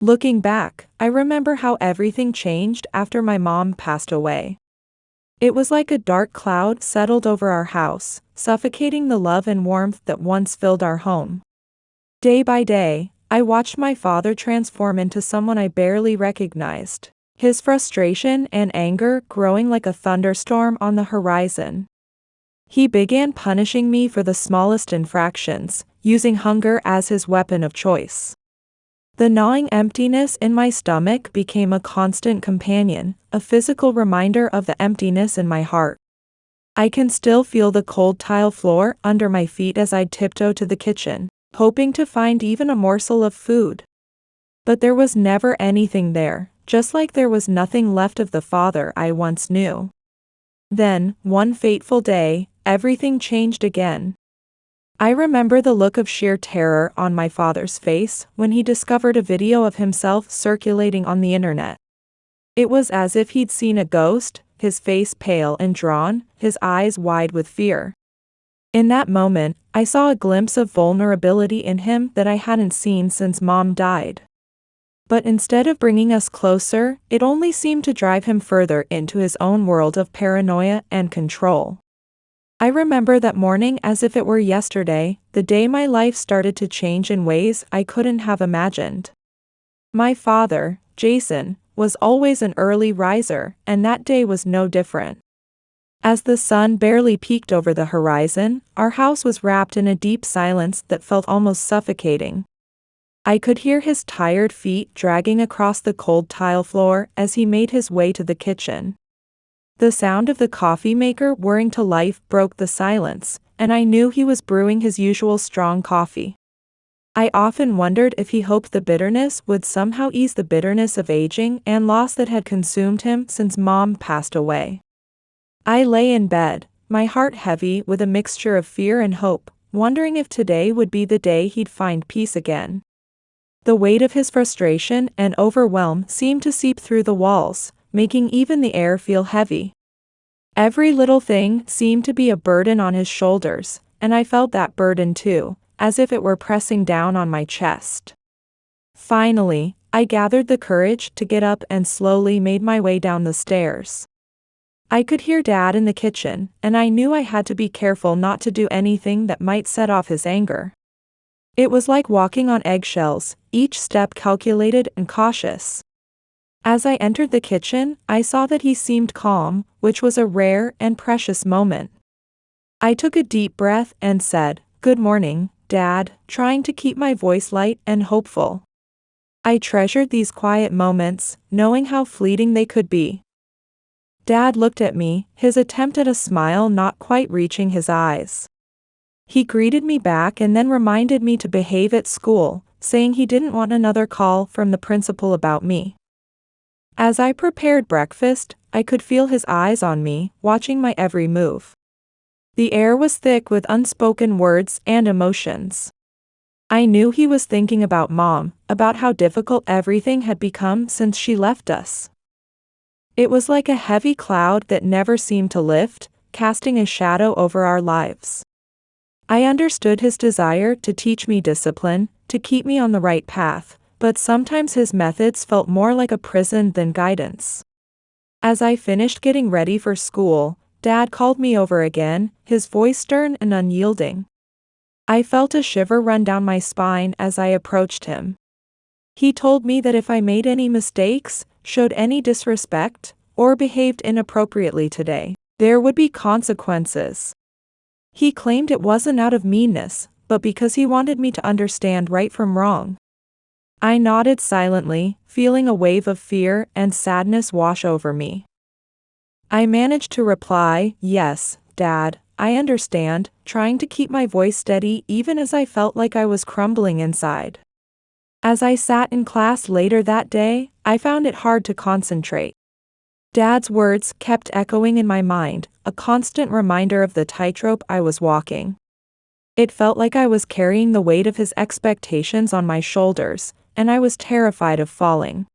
Looking back, I remember how everything changed after my mom passed away. It was like a dark cloud settled over our house, suffocating the love and warmth that once filled our home. Day by day, I watched my father transform into someone I barely recognized, his frustration and anger growing like a thunderstorm on the horizon. He began punishing me for the smallest infractions, using hunger as his weapon of choice. The gnawing emptiness in my stomach became a constant companion, a physical reminder of the emptiness in my heart. I can still feel the cold tile floor under my feet as I tiptoe to the kitchen, hoping to find even a morsel of food. But there was never anything there, just like there was nothing left of the father I once knew. Then, one fateful day, everything changed again. I remember the look of sheer terror on my father's face when he discovered a video of himself circulating on the internet. It was as if he'd seen a ghost, his face pale and drawn, his eyes wide with fear. In that moment, I saw a glimpse of vulnerability in him that I hadn't seen since Mom died. But instead of bringing us closer, it only seemed to drive him further into his own world of paranoia and control. I remember that morning as if it were yesterday, the day my life started to change in ways I couldn't have imagined. My father, Jason, was always an early riser, and that day was no different. As the sun barely peeked over the horizon, our house was wrapped in a deep silence that felt almost suffocating. I could hear his tired feet dragging across the cold tile floor as he made his way to the kitchen. The sound of the coffee maker whirring to life broke the silence, and I knew he was brewing his usual strong coffee. I often wondered if he hoped the bitterness would somehow ease the bitterness of aging and loss that had consumed him since Mom passed away. I lay in bed, my heart heavy with a mixture of fear and hope, wondering if today would be the day he'd find peace again. The weight of his frustration and overwhelm seemed to seep through the walls, making even the air feel heavy. Every little thing seemed to be a burden on his shoulders, and I felt that burden too, as if it were pressing down on my chest. Finally, I gathered the courage to get up and slowly made my way down the stairs. I could hear Dad in the kitchen, and I knew I had to be careful not to do anything that might set off his anger. It was like walking on eggshells, each step calculated and cautious. As I entered the kitchen, I saw that he seemed calm, which was a rare and precious moment. I took a deep breath and said, "Good morning, Dad," trying to keep my voice light and hopeful. I treasured these quiet moments, knowing how fleeting they could be. Dad looked at me, his attempt at a smile not quite reaching his eyes. He greeted me back and then reminded me to behave at school, saying he didn't want another call from the principal about me. As I prepared breakfast, I could feel his eyes on me, watching my every move. The air was thick with unspoken words and emotions. I knew he was thinking about Mom, about how difficult everything had become since she left us. It was like a heavy cloud that never seemed to lift, casting a shadow over our lives. I understood his desire to teach me discipline, to keep me on the right path, but sometimes his methods felt more like a prison than guidance. As I finished getting ready for school, Dad called me over again, his voice stern and unyielding. I felt a shiver run down my spine as I approached him. He told me that if I made any mistakes, showed any disrespect, or behaved inappropriately today, there would be consequences. He claimed it wasn't out of meanness, but because he wanted me to understand right from wrong. I nodded silently, feeling a wave of fear and sadness wash over me. I managed to reply, "Yes, Dad, I understand," trying to keep my voice steady even as I felt like I was crumbling inside. As I sat in class later that day, I found it hard to concentrate. Dad's words kept echoing in my mind, a constant reminder of the tightrope I was walking. It felt like I was carrying the weight of his expectations on my shoulders, and I was terrified of falling.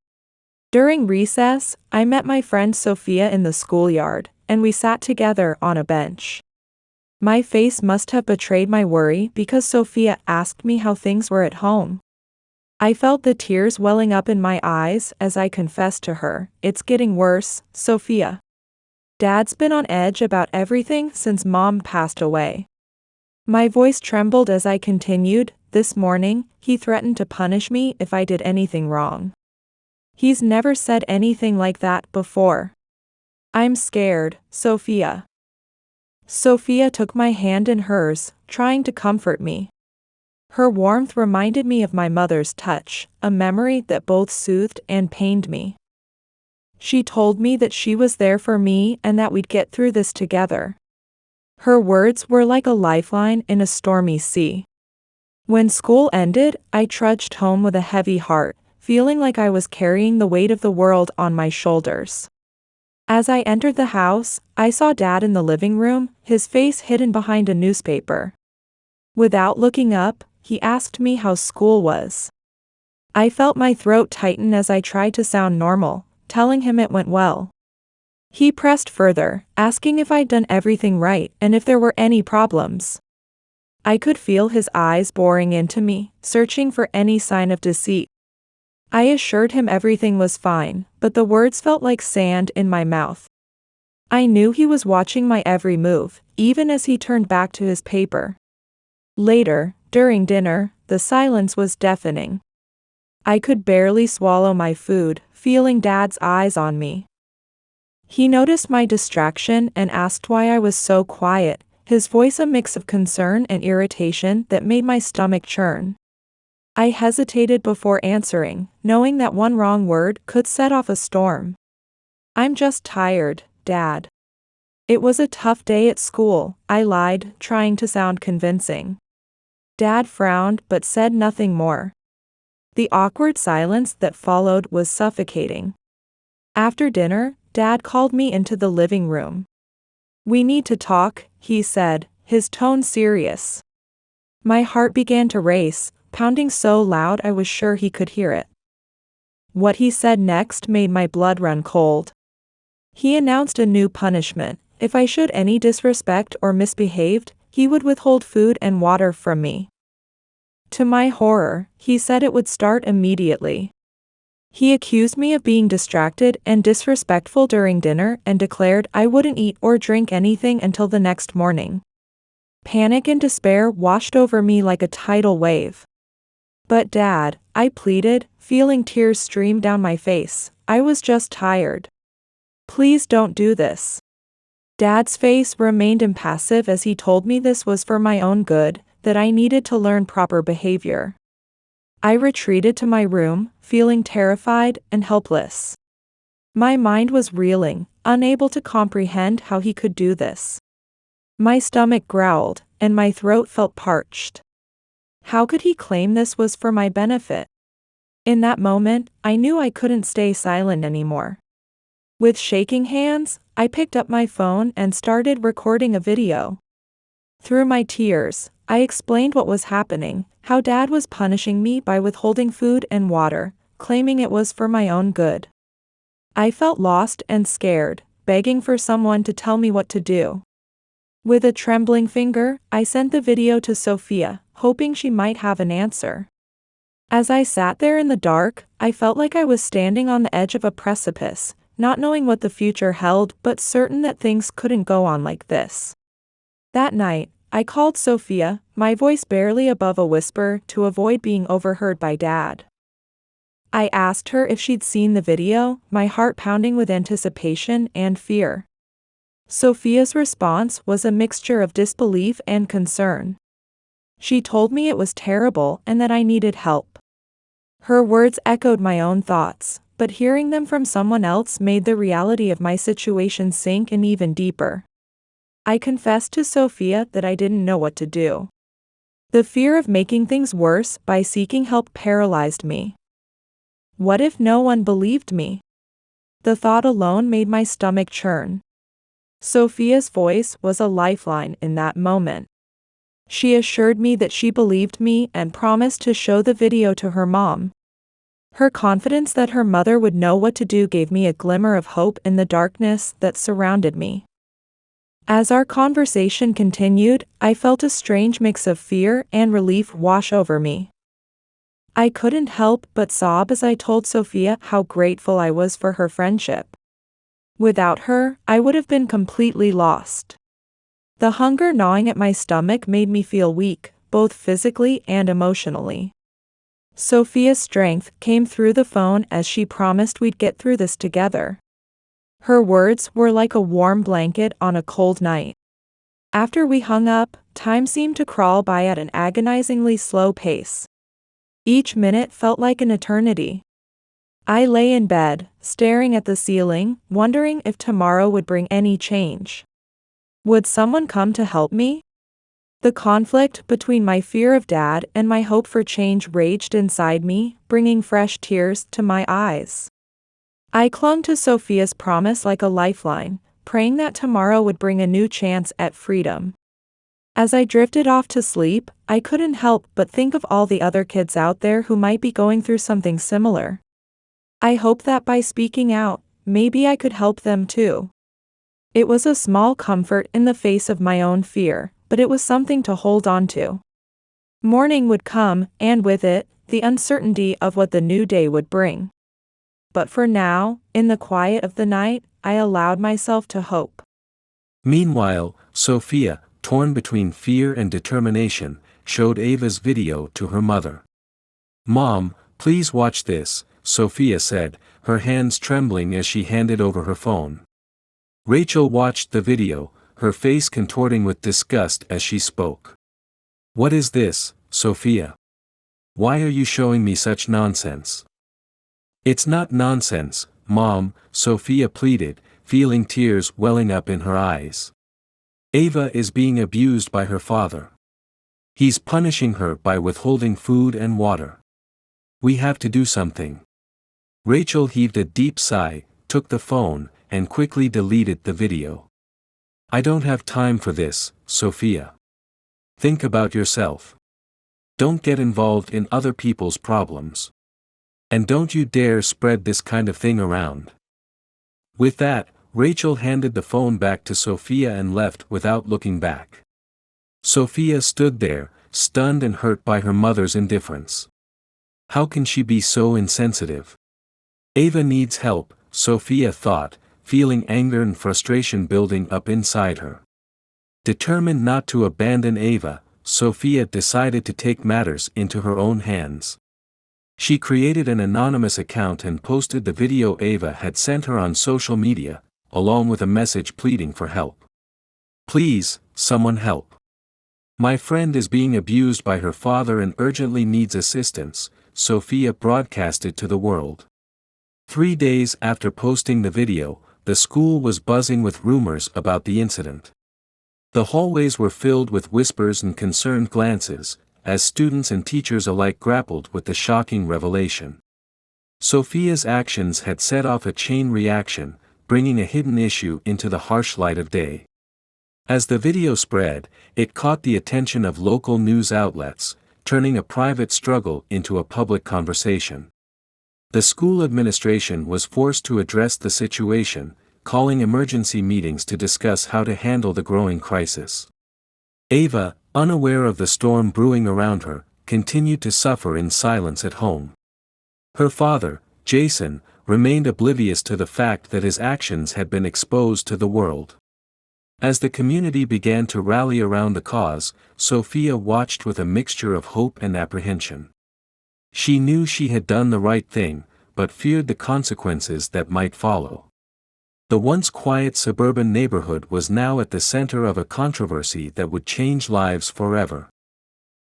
During recess, I met my friend Sophia in the schoolyard, and we sat together on a bench. My face must have betrayed my worry because Sophia asked me how things were at home. I felt the tears welling up in my eyes as I confessed to her, "It's getting worse, Sophia. Dad's been on edge about everything since Mom passed away." My voice trembled as I continued, "This morning, he threatened to punish me if I did anything wrong. He's never said anything like that before. I'm scared, Sophia." Sophia took my hand in hers, trying to comfort me. Her warmth reminded me of my mother's touch, a memory that both soothed and pained me. She told me that she was there for me and that we'd get through this together. Her words were like a lifeline in a stormy sea. When school ended, I trudged home with a heavy heart, feeling like I was carrying the weight of the world on my shoulders. As I entered the house, I saw Dad in the living room, his face hidden behind a newspaper. Without looking up, he asked me how school was. I felt my throat tighten as I tried to sound normal, telling him it went well. He pressed further, asking if I'd done everything right and if there were any problems. I could feel his eyes boring into me, searching for any sign of deceit. I assured him everything was fine, but the words felt like sand in my mouth. I knew he was watching my every move, even as he turned back to his paper. Later, during dinner, the silence was deafening. I could barely swallow my food, feeling Dad's eyes on me. He noticed my distraction and asked why I was so quiet, his voice a mix of concern and irritation that made my stomach churn. I hesitated before answering, knowing that one wrong word could set off a storm. "I'm just tired, Dad." "It was a tough day at school," I lied, trying to sound convincing. Dad frowned but said nothing more. The awkward silence that followed was suffocating. After dinner, Dad called me into the living room. "We need to talk," he said, his tone serious. My heart began to race, pounding so loud I was sure he could hear it. What he said next made my blood run cold. He announced a new punishment. If I showed any disrespect or misbehaved, he would withhold food and water from me. To my horror, he said it would start immediately. He accused me of being distracted and disrespectful during dinner and declared I wouldn't eat or drink anything until the next morning. Panic and despair washed over me like a tidal wave. "But Dad," I pleaded, feeling tears stream down my face, "I was just tired. Please don't do this." Dad's face remained impassive as he told me this was for my own good, that I needed to learn proper behavior. I retreated to my room, feeling terrified and helpless. My mind was reeling, unable to comprehend how he could do this. My stomach growled, and my throat felt parched. How could he claim this was for my benefit? In that moment, I knew I couldn't stay silent anymore. With shaking hands, I picked up my phone and started recording a video. Through my tears, I explained what was happening, how Dad was punishing me by withholding food and water, claiming it was for my own good. I felt lost and scared, begging for someone to tell me what to do. With a trembling finger, I sent the video to Sophia, hoping she might have an answer. As I sat there in the dark, I felt like I was standing on the edge of a precipice, not knowing what the future held but certain that things couldn't go on like this. That night, I called Sophia, my voice barely above a whisper, to avoid being overheard by Dad. I asked her if she'd seen the video, my heart pounding with anticipation and fear. Sophia's response was a mixture of disbelief and concern. She told me it was terrible and that I needed help. Her words echoed my own thoughts, but hearing them from someone else made the reality of my situation sink in even deeper. I confessed to Sophia that I didn't know what to do. The fear of making things worse by seeking help paralyzed me. What if no one believed me? The thought alone made my stomach churn. Sophia's voice was a lifeline in that moment. She assured me that she believed me and promised to show the video to her mom. Her confidence that her mother would know what to do gave me a glimmer of hope in the darkness that surrounded me. As our conversation continued, I felt a strange mix of fear and relief wash over me. I couldn't help but sob as I told Sophia how grateful I was for her friendship. Without her, I would have been completely lost. The hunger gnawing at my stomach made me feel weak, both physically and emotionally. Sophia's strength came through the phone as she promised we'd get through this together. Her words were like a warm blanket on a cold night. After we hung up, time seemed to crawl by at an agonizingly slow pace. Each minute felt like an eternity. I lay in bed, staring at the ceiling, wondering if tomorrow would bring any change. Would someone come to help me? The conflict between my fear of Dad and my hope for change raged inside me, bringing fresh tears to my eyes. I clung to Sophia's promise like a lifeline, praying that tomorrow would bring a new chance at freedom. As I drifted off to sleep, I couldn't help but think of all the other kids out there who might be going through something similar. I hoped that by speaking out, maybe I could help them too. It was a small comfort in the face of my own fear, but it was something to hold on to. Morning would come, and with it, the uncertainty of what the new day would bring. But for now, in the quiet of the night, I allowed myself to hope. Meanwhile, Sophia, torn between fear and determination, showed Ava's video to her mother. "Mom, please watch this," Sophia said, her hands trembling as she handed over her phone. Rachel watched the video, her face contorting with disgust as she spoke. "What is this, Sophia? Why are you showing me such nonsense?" "It's not nonsense, Mom," Sophia pleaded, feeling tears welling up in her eyes. "Ava is being abused by her father. He's punishing her by withholding food and water. We have to do something." Rachel heaved a deep sigh, took the phone, and quickly deleted the video. "I don't have time for this, Sophia. Think about yourself. Don't get involved in other people's problems. And don't you dare spread this kind of thing around." With that, Rachel handed the phone back to Sophia and left without looking back. Sophia stood there, stunned and hurt by her mother's indifference. How can she be so insensitive? Ava needs help, Sophia thought, feeling anger and frustration building up inside her. Determined not to abandon Ava, Sophia decided to take matters into her own hands. She created an anonymous account and posted the video Ava had sent her on social media, along with a message pleading for help. "Please, someone help. My friend is being abused by her father and urgently needs assistance," Sophia broadcasted to the world. 3 days after posting the video, the school was buzzing with rumors about the incident. The hallways were filled with whispers and concerned glances, as students and teachers alike grappled with the shocking revelation. Sophia's actions had set off a chain reaction, bringing a hidden issue into the harsh light of day. As the video spread, it caught the attention of local news outlets, turning a private struggle into a public conversation. The school administration was forced to address the situation, calling emergency meetings to discuss how to handle the growing crisis. Ava, unaware of the storm brewing around her, continued to suffer in silence at home. Her father, Jason, remained oblivious to the fact that his actions had been exposed to the world. As the community began to rally around the cause, Sophia watched with a mixture of hope and apprehension. She knew she had done the right thing, but feared the consequences that might follow. The once quiet suburban neighborhood was now at the center of a controversy that would change lives forever.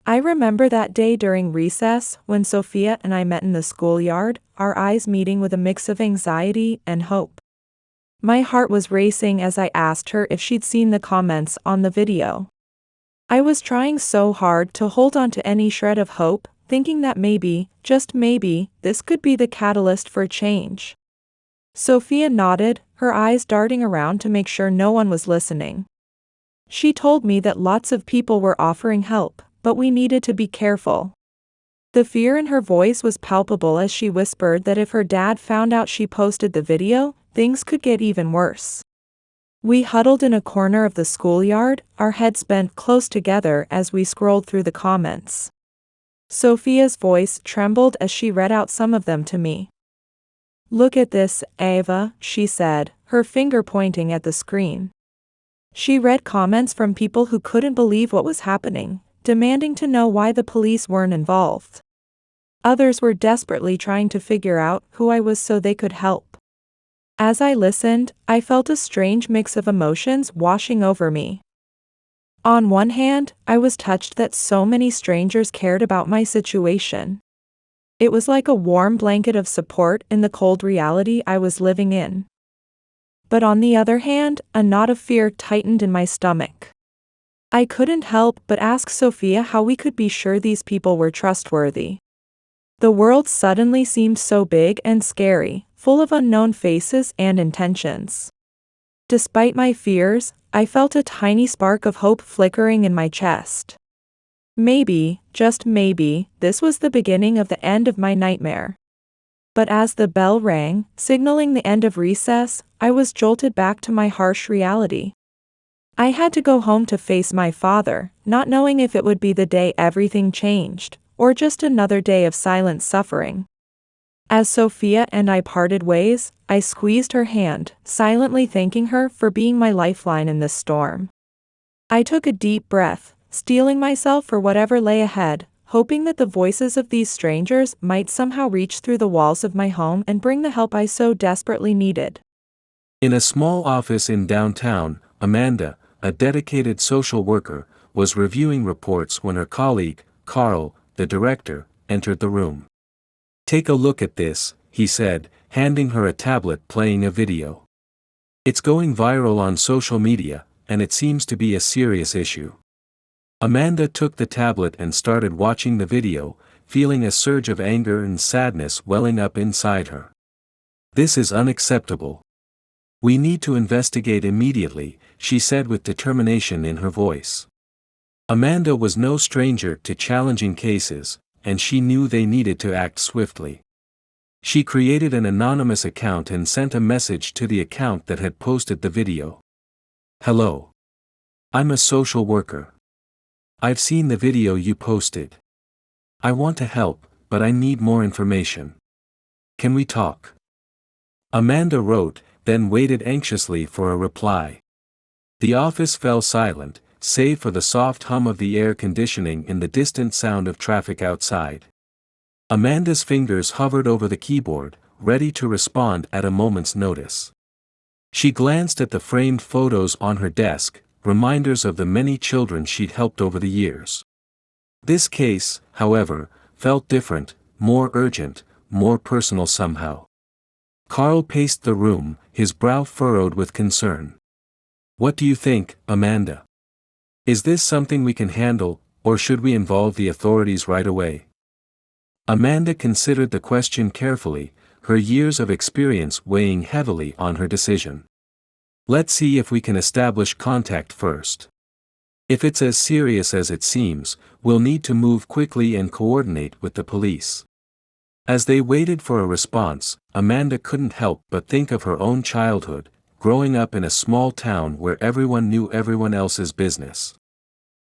I remember that day during recess when Sophia and I met in the schoolyard, our eyes meeting with a mix of anxiety and hope. My heart was racing as I asked her if she'd seen the comments on the video. I was trying so hard to hold on to any shred of hope, thinking that maybe, just maybe, this could be the catalyst for change. Sophia nodded, her eyes darting around to make sure no one was listening. She told me that lots of people were offering help, but we needed to be careful. The fear in her voice was palpable as she whispered that if her dad found out she posted the video, things could get even worse. We huddled in a corner of the schoolyard, our heads bent close together as we scrolled through the comments. Sophia's voice trembled as she read out some of them to me. "Look at this, Ava," she said, her finger pointing at the screen. She read comments from people who couldn't believe what was happening, demanding to know why the police weren't involved. Others were desperately trying to figure out who I was so they could help. As I listened, I felt a strange mix of emotions washing over me. On one hand, I was touched that so many strangers cared about my situation. It was like a warm blanket of support in the cold reality I was living in. But on the other hand, a knot of fear tightened in my stomach. I couldn't help but ask Sophia how we could be sure these people were trustworthy. The world suddenly seemed so big and scary, full of unknown faces and intentions. Despite my fears, I felt a tiny spark of hope flickering in my chest. Maybe, just maybe, this was the beginning of the end of my nightmare. But as the bell rang, signaling the end of recess, I was jolted back to my harsh reality. I had to go home to face my father, not knowing if it would be the day everything changed, or just another day of silent suffering. As Sophia and I parted ways, I squeezed her hand, silently thanking her for being my lifeline in this storm. I took a deep breath, steeling myself for whatever lay ahead, hoping that the voices of these strangers might somehow reach through the walls of my home and bring the help I so desperately needed. In a small office in downtown, Amanda, a dedicated social worker, was reviewing reports when her colleague, Carl, the director, entered the room. "Take a look at this," he said, handing her a tablet playing a video. "It's going viral on social media, and it seems to be a serious issue." Amanda took the tablet and started watching the video, feeling a surge of anger and sadness welling up inside her. "This is unacceptable. We need to investigate immediately," she said with determination in her voice. Amanda was no stranger to challenging cases, and she knew they needed to act swiftly. She created an anonymous account and sent a message to the account that had posted the video. "Hello. I'm a social worker. I've seen the video you posted. I want to help, but I need more information. Can we talk?" Amanda wrote, then waited anxiously for a reply. The office fell silent, save for the soft hum of the air conditioning and the distant sound of traffic outside. Amanda's fingers hovered over the keyboard, ready to respond at a moment's notice. She glanced at the framed photos on her desk, reminders of the many children she'd helped over the years. This case, however, felt different, more urgent, more personal somehow. Carl paced the room, his brow furrowed with concern. "What do you think, Amanda? Is this something we can handle, or should we involve the authorities right away?" Amanda considered the question carefully, her years of experience weighing heavily on her decision. "Let's see if we can establish contact first. If it's as serious as it seems, we'll need to move quickly and coordinate with the police." As they waited for a response, Amanda couldn't help but think of her own childhood, growing up in a small town where everyone knew everyone else's business.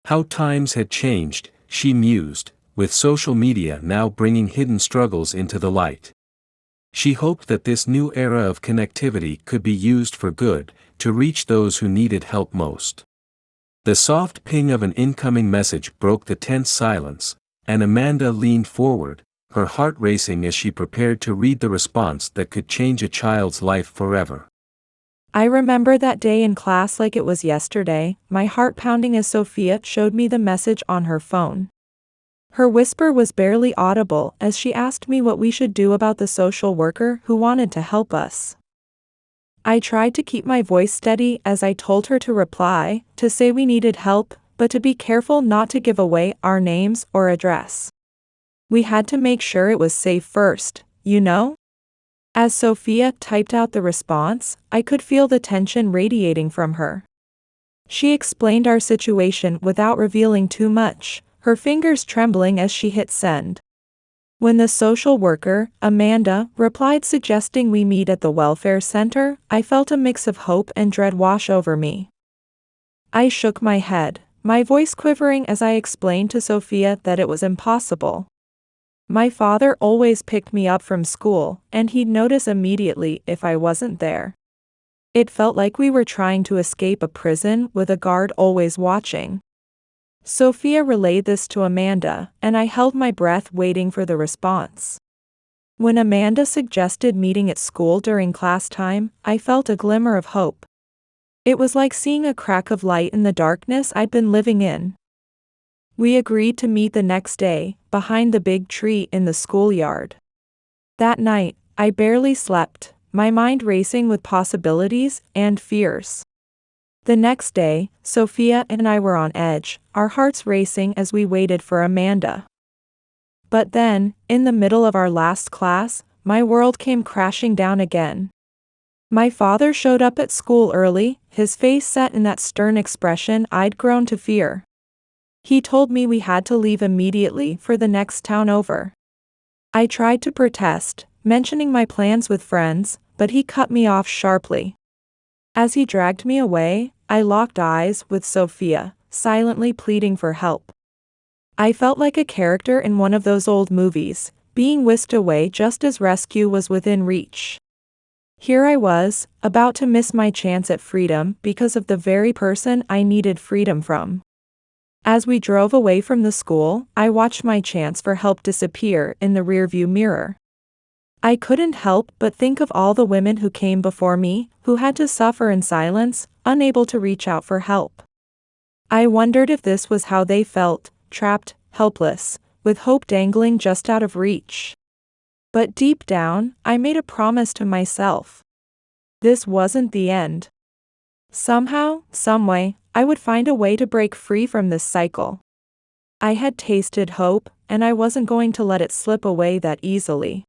How times had changed, she mused, with social media now bringing hidden struggles into the light. She hoped that this new era of connectivity could be used for good, to reach those who needed help most. The soft ping of an incoming message broke the tense silence, and Amanda leaned forward, her heart racing as she prepared to read the response that could change a child's life forever. I remember that day in class like it was yesterday, my heart pounding as Sophia showed me the message on her phone. Her whisper was barely audible as she asked me what we should do about the social worker who wanted to help us. I tried to keep my voice steady as I told her to reply, to say we needed help, but to be careful not to give away our names or address. We had to make sure it was safe first, you know? As Sophia typed out the response, I could feel the tension radiating from her. She explained our situation without revealing too much, her fingers trembling as she hit send. When the social worker, Amanda, replied suggesting we meet at the welfare center, I felt a mix of hope and dread wash over me. I shook my head. my voice quivering as I explained to Sophia that it was impossible. My father always picked me up from school, and he'd notice immediately if I wasn't there. It felt like we were trying to escape a prison with a guard always watching. Sophia relayed this to Amanda, and I held my breath waiting for the response. When Amanda suggested meeting at school during class time, I felt a glimmer of hope. It was like seeing a crack of light in the darkness I'd been living in. We agreed to meet the next day, behind the big tree in the schoolyard. That night, I barely slept, my mind racing with possibilities and fears. The next day, Sophia and I were on edge, our hearts racing as we waited for Amanda. But then, in the middle of our last class, my world came crashing down again. My father showed up at school early, his face set in that stern expression I'd grown to fear. He told me we had to leave immediately for the next town over. I tried to protest, mentioning my plans with friends, but he cut me off sharply. As he dragged me away, I locked eyes with Sophia, silently pleading for help. I felt like a character in one of those old movies, being whisked away just as rescue was within reach. Here I was, about to miss my chance at freedom because of the very person I needed freedom from. As we drove away from the school, I watched my chance for help disappear in the rearview mirror. I couldn't help but think of all the women who came before me, who had to suffer in silence, unable to reach out for help. I wondered if this was how they felt, trapped, helpless, with hope dangling just out of reach. But deep down, I made a promise to myself. This wasn't the end. Somehow, someway, I would find a way to break free from this cycle. I had tasted hope, and I wasn't going to let it slip away that easily.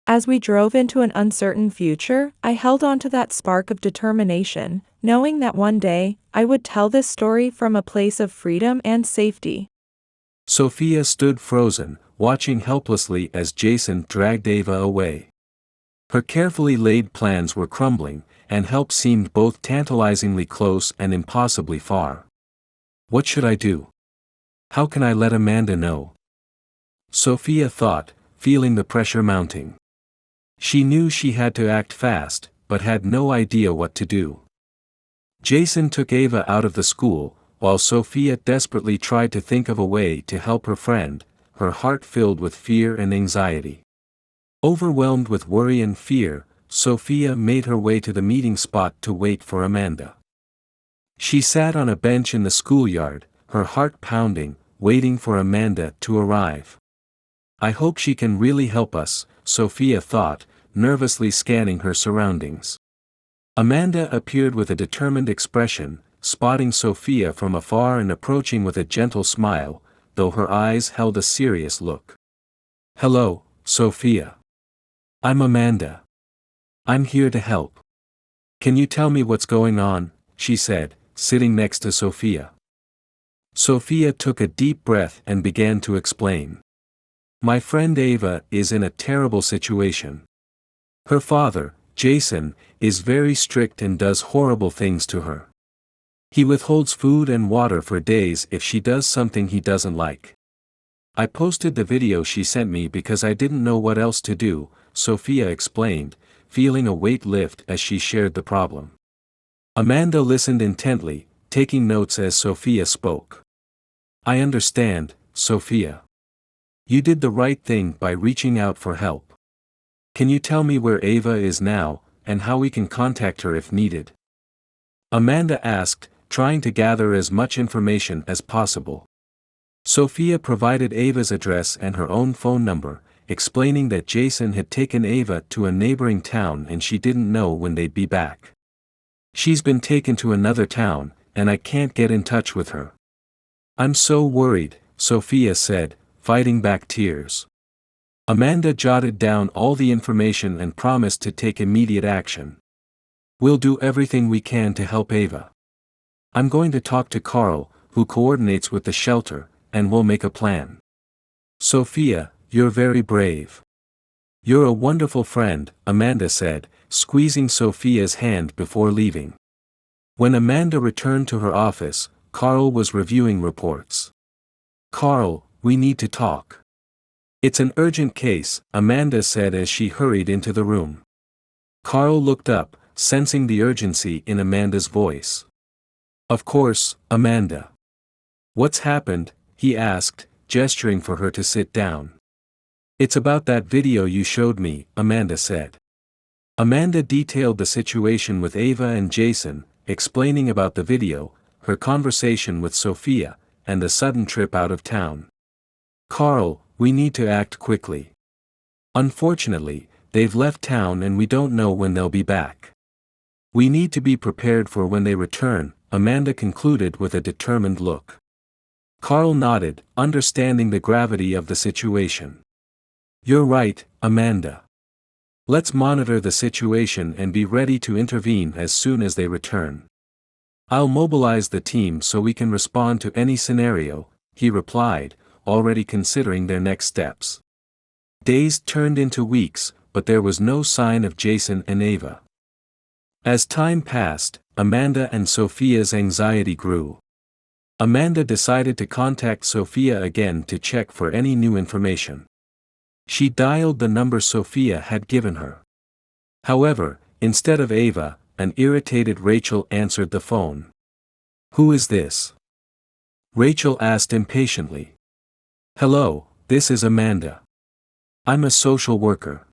As we drove into an uncertain future, I held on to that spark of determination, knowing that one day, I would tell this story from a place of freedom and safety. Sophia stood frozen, watching helplessly as Jason dragged Ava away. Her carefully laid plans were crumbling, and help seemed both tantalizingly close and impossibly far. What should I do? How can I let Amanda know? Sophia thought, feeling the pressure mounting. She knew she had to act fast, but had no idea what to do. Jason took Ava out of the school, while Sophia desperately tried to think of a way to help her friend, her heart filled with fear and anxiety. Overwhelmed with worry and fear, Sophia made her way to the meeting spot to wait for Amanda. She sat on a bench in the schoolyard, her heart pounding, waiting for Amanda to arrive. I hope she can really help us, Sophia thought, nervously scanning her surroundings. Amanda appeared with a determined expression, spotting Sophia from afar and approaching with a gentle smile, though her eyes held a serious look. "Hello, Sophia. I'm Amanda. I'm here to help. Can you tell me what's going on?" she said, sitting next to Sophia. Sophia took a deep breath and began to explain. "My friend Ava is in a terrible situation. Her father, Jason, is very strict and does horrible things to her. He withholds food and water for days if she does something he doesn't like. I posted the video she sent me because I didn't know what else to do," Sophia explained, feeling a weight lift as she shared the problem. Amanda listened intently, taking notes as Sophia spoke. "I understand, Sophia. You did the right thing by reaching out for help. Can you tell me where Ava is now, and how we can contact her if needed?" Amanda asked, trying to gather as much information as possible. Sophia provided Ava's address and her own phone number, explaining that Jason had taken Ava to a neighboring town and she didn't know when they'd be back. "She's been taken to another town, and I can't get in touch with her. I'm so worried," Sophia said, fighting back tears. Amanda jotted down all the information and promised to take immediate action. "We'll do everything we can to help Ava. I'm going to talk to Carl, who coordinates with the shelter, and we'll make a plan." "Sophia, you're very brave. You're a wonderful friend," Amanda said, squeezing Sophia's hand before leaving. When Amanda returned to her office, Carl was reviewing reports. "Carl, we need to talk." "It's an urgent case," Amanda said as she hurried into the room. Carl looked up, sensing the urgency in Amanda's voice. "Of course, Amanda." "What's happened?" he asked, gesturing for her to sit down. "It's about that video you showed me," Amanda said. Amanda detailed the situation with Ava and Jason, explaining about the video, her conversation with Sophia, and the sudden trip out of town. "Carl, we need to act quickly. Unfortunately, they've left town and we don't know when they'll be back. We need to be prepared for when they return," Amanda concluded with a determined look. Carl nodded, understanding the gravity of the situation. "You're right, Amanda. Let's monitor the situation and be ready to intervene as soon as they return. I'll mobilize the team so we can respond to any scenario," he replied, already considering their next steps. Days turned into weeks, but there was no sign of Jason and Ava. As time passed, Amanda and Sophia's anxiety grew. Amanda decided to contact Sophia again to check for any new information. She dialed the number Sophia had given her. However, instead of Ava, an irritated Rachel answered the phone. "Who is this?" Rachel asked impatiently. "Hello, this is Amanda. I'm a social worker.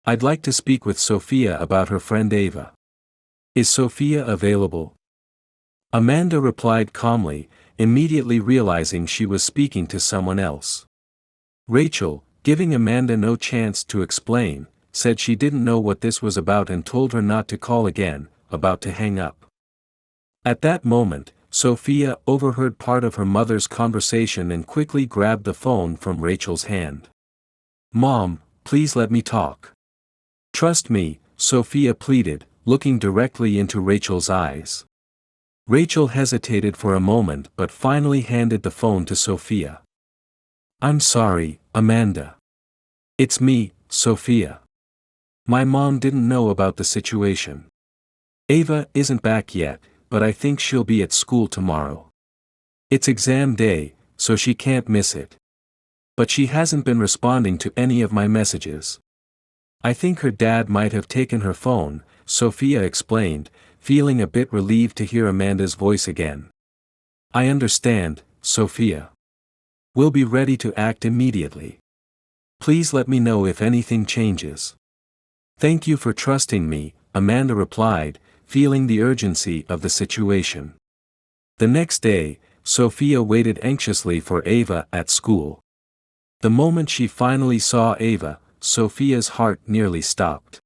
I'd like to speak with Sophia about her friend Ava. Is Sophia available?" Amanda replied calmly, immediately realizing she was speaking to someone else. Rachel, giving Amanda no chance to explain, said she didn't know what this was about and told her not to call again, about to hang up. At that moment, Sophia overheard part of her mother's conversation and quickly grabbed the phone from Rachel's hand. "Mom, please let me talk. Trust me," Sophia pleaded, looking directly into Rachel's eyes. Rachel hesitated for a moment but finally handed the phone to Sophia. "I'm sorry, Amanda. It's me, Sophia. My mom didn't know about the situation. Ava isn't back yet, but I think she'll be at school tomorrow. It's exam day, so she can't miss it. But she hasn't been responding to any of my messages. I think her dad might have taken her phone," Sophia explained, feeling a bit relieved to hear Amanda's voice again. "I understand, Sophia. We'll be ready to act immediately. Please let me know if anything changes." "Thank you for trusting me," Amanda replied, feeling the urgency of the situation. The next day, Sophia waited anxiously for Ava at school. The moment she finally saw Ava, Sophia's heart nearly stopped.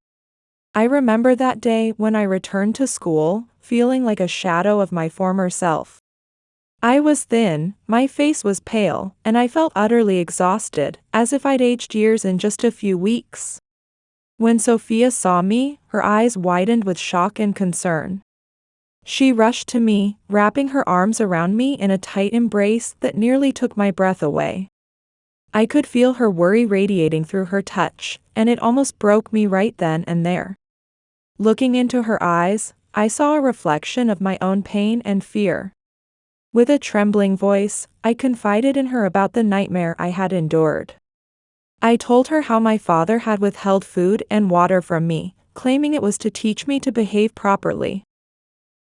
I remember that day when I returned to school, feeling like a shadow of my former self. I was thin, my face was pale, and I felt utterly exhausted, as if I'd aged years in just a few weeks. When Sophia saw me, her eyes widened with shock and concern. She rushed to me, wrapping her arms around me in a tight embrace that nearly took my breath away. I could feel her worry radiating through her touch, and it almost broke me right then and there. Looking into her eyes, I saw a reflection of my own pain and fear. With a trembling voice, I confided in her about the nightmare I had endured. I told her how my father had withheld food and water from me, claiming it was to teach me to behave properly.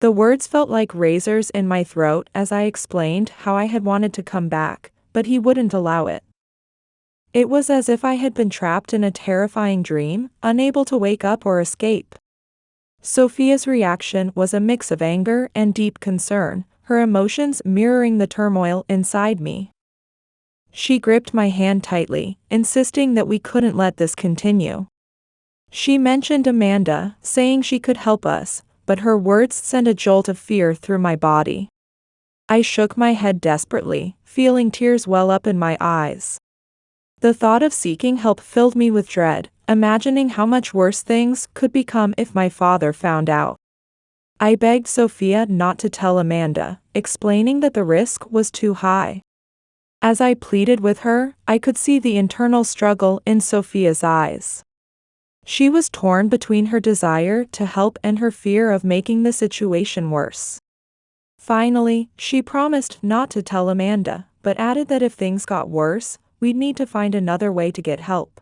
The words felt like razors in my throat as I explained how I had wanted to come back, but he wouldn't allow it. It was as if I had been trapped in a terrifying dream, unable to wake up or escape. Sophia's reaction was a mix of anger and deep concern, her emotions mirroring the turmoil inside me. She gripped my hand tightly, insisting that we couldn't let this continue. She mentioned Amanda, saying she could help us, but her words sent a jolt of fear through my body. I shook my head desperately, feeling tears well up in my eyes. The thought of seeking help filled me with dread, imagining how much worse things could become if my father found out. I begged Sophia not to tell Amanda, explaining that the risk was too high. As I pleaded with her, I could see the internal struggle in Sophia's eyes. She was torn between her desire to help and her fear of making the situation worse. Finally, she promised not to tell Amanda, but added that if things got worse, we'd need to find another way to get help.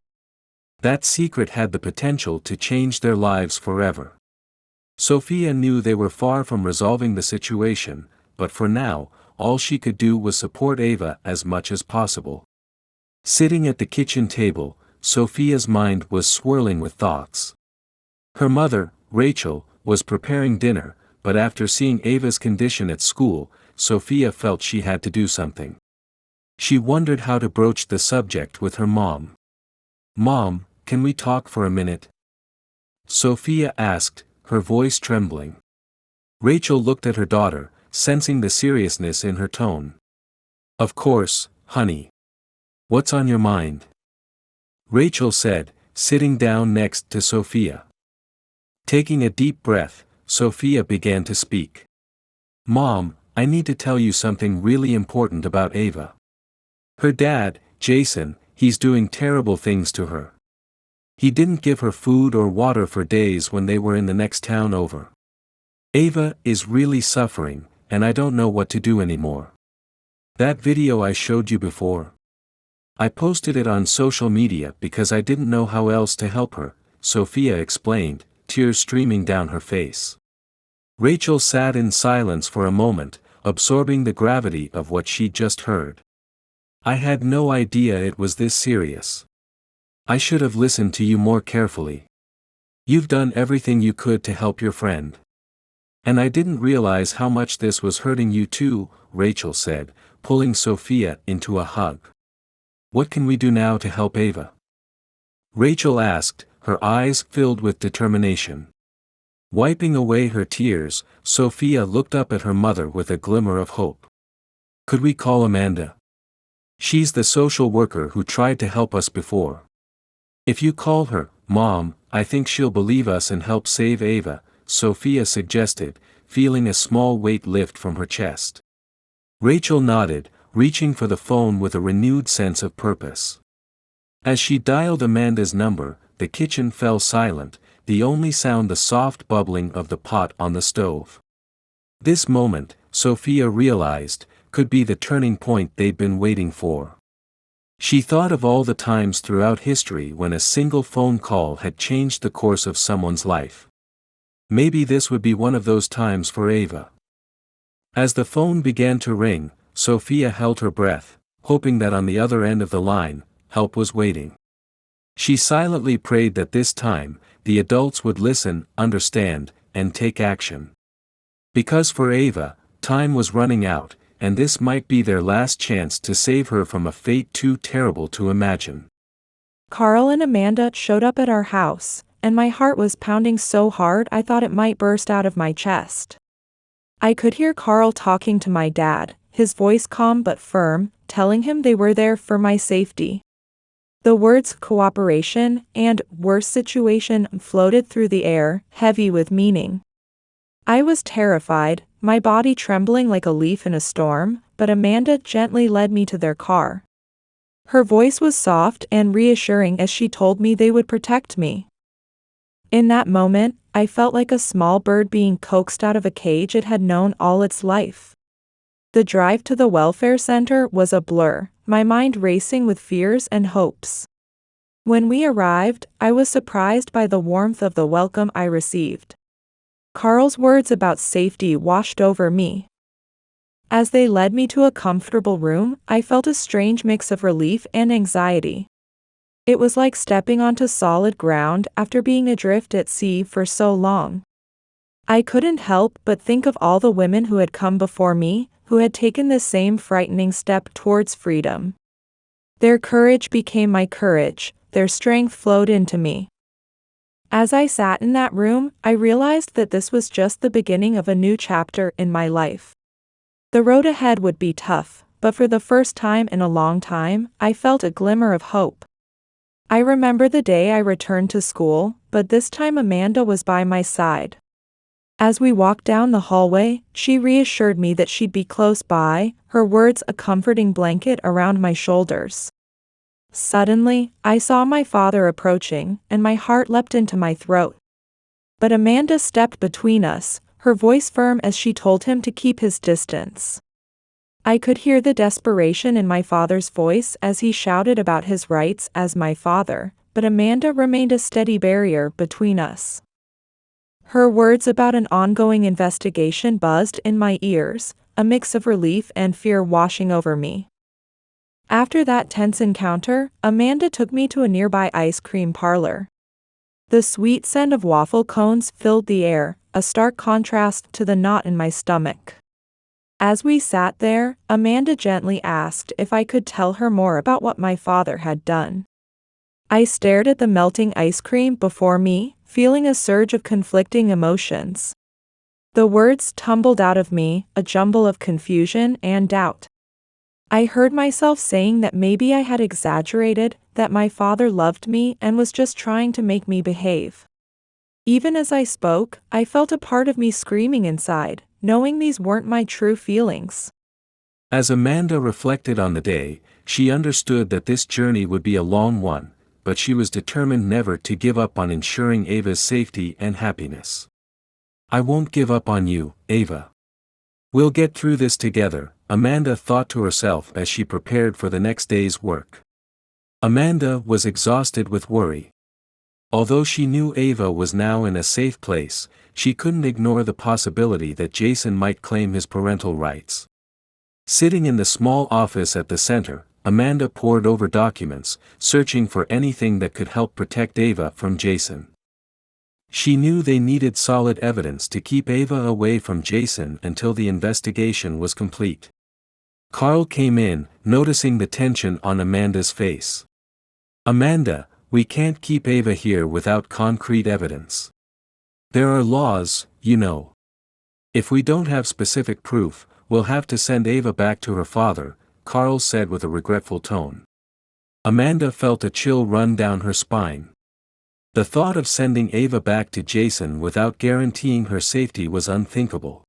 That secret had the potential to change their lives forever. Sophia knew they were far from resolving the situation, but for now, all she could do was support Ava as much as possible. Sitting at the kitchen table, Sophia's mind was swirling with thoughts. Her mother, Rachel, was preparing dinner, but after seeing Ava's condition at school, Sophia felt she had to do something. She wondered how to broach the subject with her mom. "Mom, can we talk for a minute?" Sophia asked, her voice trembling. Rachel looked at her daughter, sensing the seriousness in her tone. "Of course, honey. What's on your mind?" Rachel said, sitting down next to Sophia. Taking a deep breath, Sophia began to speak. "Mom, I need to tell you something really important about Ava. Her dad, Jason, he's doing terrible things to her. He didn't give her food or water for days when they were in the next town over. Ava is really suffering, and I don't know what to do anymore. That video I showed you before? I posted it on social media because I didn't know how else to help her," Sophia explained, tears streaming down her face. Rachel sat in silence for a moment, absorbing the gravity of what she'd just heard. "I had no idea it was this serious. I should have listened to you more carefully. You've done everything you could to help your friend. And I didn't realize how much this was hurting you too," Rachel said, pulling Sophia into a hug. "What can we do now to help Ava?" Rachel asked, her eyes filled with determination. Wiping away her tears, Sophia looked up at her mother with a glimmer of hope. "Could we call Amanda? She's the social worker who tried to help us before. If you call her, Mom, I think she'll believe us and help save Ava," Sophia suggested, feeling a small weight lift from her chest. Rachel nodded, reaching for the phone with a renewed sense of purpose. As she dialed Amanda's number, the kitchen fell silent, the only sound the soft bubbling of the pot on the stove. This moment, Sophia realized, could be the turning point they'd been waiting for. She thought of all the times throughout history when a single phone call had changed the course of someone's life. Maybe this would be one of those times for Ava. As the phone began to ring, Sophia held her breath, hoping that on the other end of the line, help was waiting. She silently prayed that this time, the adults would listen, understand, and take action. Because for Ava, time was running out, and this might be their last chance to save her from a fate too terrible to imagine. Carl and Amanda showed up at our house, and my heart was pounding so hard I thought it might burst out of my chest. I could hear Carl talking to my dad, his voice calm but firm, telling him they were there for my safety. The words cooperation and worst situation floated through the air, heavy with meaning. I was terrified, my body trembling like a leaf in a storm, but Amanda gently led me to their car. Her voice was soft and reassuring as she told me they would protect me. In that moment, I felt like a small bird being coaxed out of a cage it had known all its life. The drive to the welfare center was a blur, my mind racing with fears and hopes. When we arrived, I was surprised by the warmth of the welcome I received. Carl's words about safety washed over me. As they led me to a comfortable room, I felt a strange mix of relief and anxiety. It was like stepping onto solid ground after being adrift at sea for so long. I couldn't help but think of all the women who had come before me, who had taken the same frightening step towards freedom. Their courage became my courage, their strength flowed into me. As I sat in that room, I realized that this was just the beginning of a new chapter in my life. The road ahead would be tough, but for the first time in a long time, I felt a glimmer of hope. I remember the day I returned to school, but this time Amanda was by my side. As we walked down the hallway, she reassured me that she'd be close by, her words a comforting blanket around my shoulders. Suddenly, I saw my father approaching, and my heart leapt into my throat. But Amanda stepped between us, her voice firm as she told him to keep his distance. I could hear the desperation in my father's voice as he shouted about his rights as my father, but Amanda remained a steady barrier between us. Her words about an ongoing investigation buzzed in my ears, a mix of relief and fear washing over me. After that tense encounter, Amanda took me to a nearby ice cream parlor. The sweet scent of waffle cones filled the air, a stark contrast to the knot in my stomach. As we sat there, Amanda gently asked if I could tell her more about what my father had done. I stared at the melting ice cream before me, feeling a surge of conflicting emotions. The words tumbled out of me, a jumble of confusion and doubt. I heard myself saying that maybe I had exaggerated, that my father loved me and was just trying to make me behave. Even as I spoke, I felt a part of me screaming inside, knowing these weren't my true feelings. As Amanda reflected on the day, she understood that this journey would be a long one, but she was determined never to give up on ensuring Ava's safety and happiness. "I won't give up on you, Ava. We'll get through this together," Amanda thought to herself as she prepared for the next day's work. Amanda was exhausted with worry. Although she knew Ava was now in a safe place, she couldn't ignore the possibility that Jason might claim his parental rights. Sitting in the small office at the center, Amanda pored over documents, searching for anything that could help protect Ava from Jason. She knew they needed solid evidence to keep Ava away from Jason until the investigation was complete. Carl came in, noticing the tension on Amanda's face. "Amanda, we can't keep Ava here without concrete evidence. There are laws, you know. If we don't have specific proof, we'll have to send Ava back to her father," Carl said with a regretful tone. Amanda felt a chill run down her spine. The thought of sending Ava back to Jason without guaranteeing her safety was unthinkable.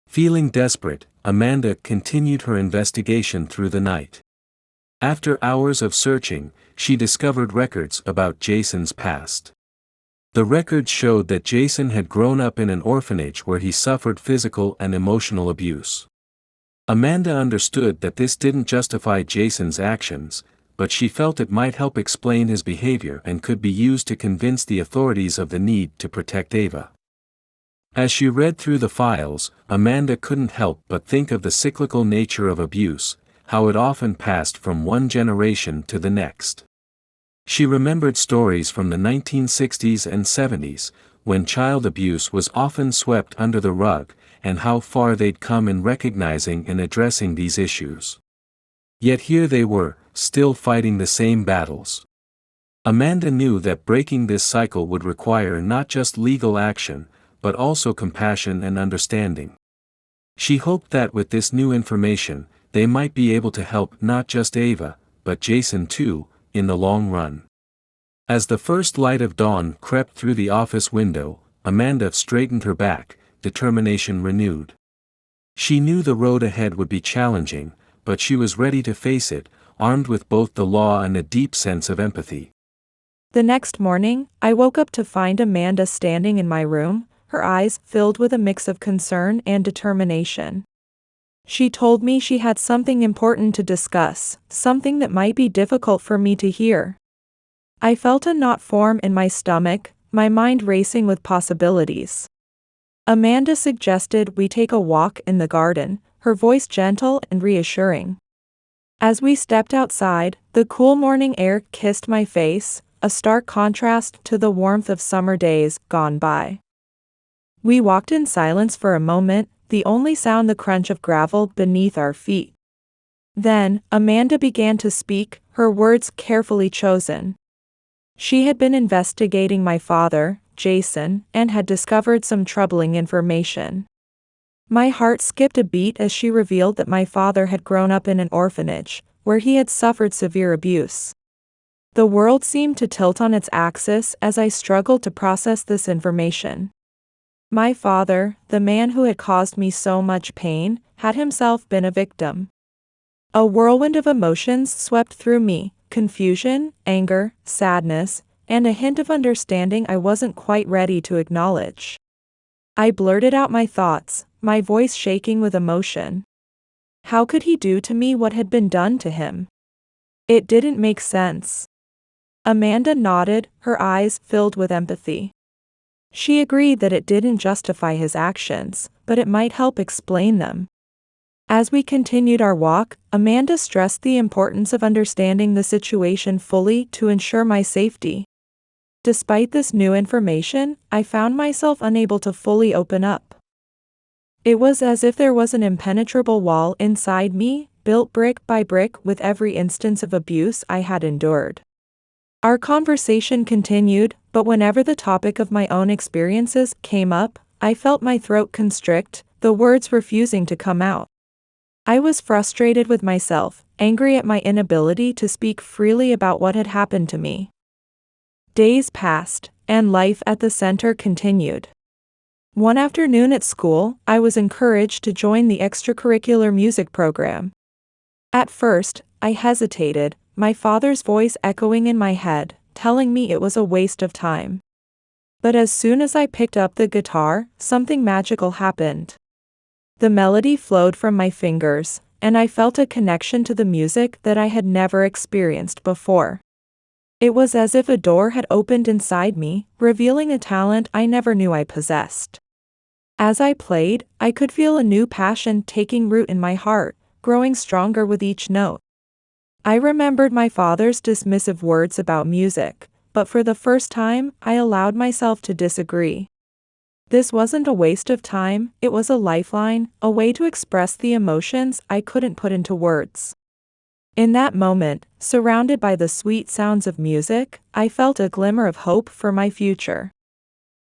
Feeling desperate, Amanda continued her investigation through the night. After hours of searching, she discovered records about Jason's past. The records showed that Jason had grown up in an orphanage where he suffered physical and emotional abuse. Amanda understood that this didn't justify Jason's actions, but she felt it might help explain his behavior and could be used to convince the authorities of the need to protect Ava. As she read through the files, Amanda couldn't help but think of the cyclical nature of abuse, how it often passed from one generation to the next. She remembered stories from the 1960s and 70s, when child abuse was often swept under the rug, and how far they'd come in recognizing and addressing these issues. Yet here they were, still fighting the same battles. Amanda knew that breaking this cycle would require not just legal action, but also compassion and understanding. She hoped that with this new information, they might be able to help not just Ava, but Jason too, in the long run. As the first light of dawn crept through the office window, Amanda straightened her back, determination renewed. She knew the road ahead would be challenging, but she was ready to face it, armed with both the law and a deep sense of empathy. The next morning, I woke up to find Amanda standing in my room, her eyes filled with a mix of concern and determination. She told me she had something important to discuss, something that might be difficult for me to hear. I felt a knot form in my stomach, my mind racing with possibilities. Amanda suggested we take a walk in the garden, her voice gentle and reassuring. As we stepped outside, the cool morning air kissed my face, a stark contrast to the warmth of summer days gone by. We walked in silence for a moment, the only sound the crunch of gravel beneath our feet. Then, Amanda began to speak, her words carefully chosen. She had been investigating my father, Jason, and had discovered some troubling information. My heart skipped a beat as she revealed that my father had grown up in an orphanage, where he had suffered severe abuse. The world seemed to tilt on its axis as I struggled to process this information. My father, the man who had caused me so much pain, had himself been a victim. A whirlwind of emotions swept through me, confusion, anger, sadness, and a hint of understanding I wasn't quite ready to acknowledge. I blurted out my thoughts, my voice shaking with emotion. How could he do to me what had been done to him? It didn't make sense. Amanda nodded, her eyes filled with empathy. She agreed that it didn't justify his actions, but it might help explain them. As we continued our walk, Amanda stressed the importance of understanding the situation fully to ensure my safety. Despite this new information, I found myself unable to fully open up. It was as if there was an impenetrable wall inside me, built brick by brick with every instance of abuse I had endured. Our conversation continued, but whenever the topic of my own experiences came up, I felt my throat constrict, the words refusing to come out. I was frustrated with myself, angry at my inability to speak freely about what had happened to me. Days passed, and life at the center continued. One afternoon at school, I was encouraged to join the extracurricular music program. At first, I hesitated, my father's voice echoing in my head, telling me it was a waste of time. But as soon as I picked up the guitar, something magical happened. The melody flowed from my fingers, and I felt a connection to the music that I had never experienced before. It was as if a door had opened inside me, revealing a talent I never knew I possessed. As I played, I could feel a new passion taking root in my heart, growing stronger with each note. I remembered my father's dismissive words about music, but for the first time, I allowed myself to disagree. This wasn't a waste of time, it was a lifeline, a way to express the emotions I couldn't put into words. In that moment, surrounded by the sweet sounds of music, I felt a glimmer of hope for my future.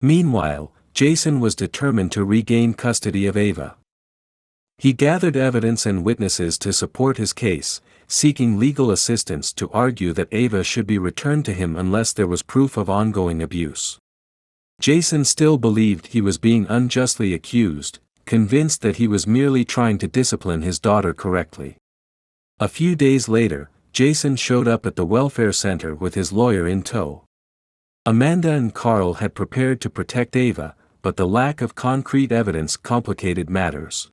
Meanwhile, Jason was determined to regain custody of Ava. He gathered evidence and witnesses to support his case, seeking legal assistance to argue that Ava should be returned to him unless there was proof of ongoing abuse. Jason still believed he was being unjustly accused, convinced that he was merely trying to discipline his daughter correctly. A few days later, Jason showed up at the welfare center with his lawyer in tow. Amanda and Carl had prepared to protect Ava, but the lack of concrete evidence complicated matters.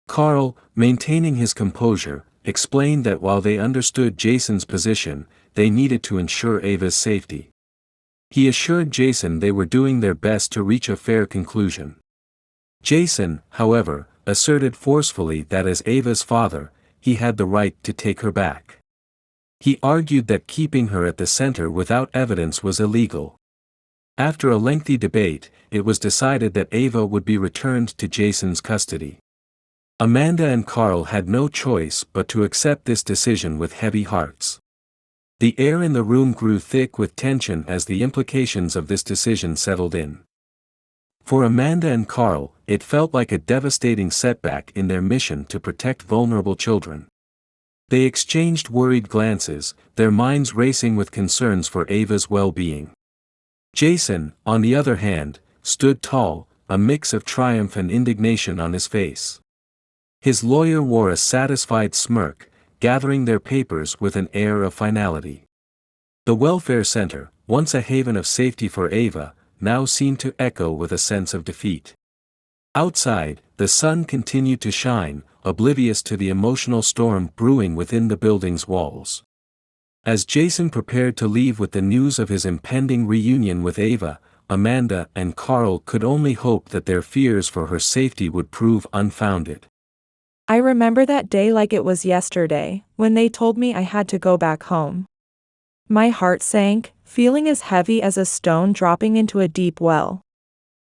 Carl, maintaining his composure, explained that while they understood Jason's position, they needed to ensure Ava's safety. He assured Jason they were doing their best to reach a fair conclusion. Jason, however, asserted forcefully that as Ava's father, he had the right to take her back. He argued that keeping her at the center without evidence was illegal. After a lengthy debate, it was decided that Ava would be returned to Jason's custody. Amanda and Carl had no choice but to accept this decision with heavy hearts. The air in the room grew thick with tension as the implications of this decision settled in. For Amanda and Carl, it felt like a devastating setback in their mission to protect vulnerable children. They exchanged worried glances, their minds racing with concerns for Ava's well-being. Jason, on the other hand, stood tall, a mix of triumph and indignation on his face. His lawyer wore a satisfied smirk, gathering their papers with an air of finality. The welfare center, once a haven of safety for Ava, now seemed to echo with a sense of defeat. Outside, the sun continued to shine, oblivious to the emotional storm brewing within the building's walls. As Jason prepared to leave with the news of his impending reunion with Ava, Amanda and Carl could only hope that their fears for her safety would prove unfounded. I remember that day like it was yesterday, when they told me I had to go back home. My heart sank, feeling as heavy as a stone dropping into a deep well.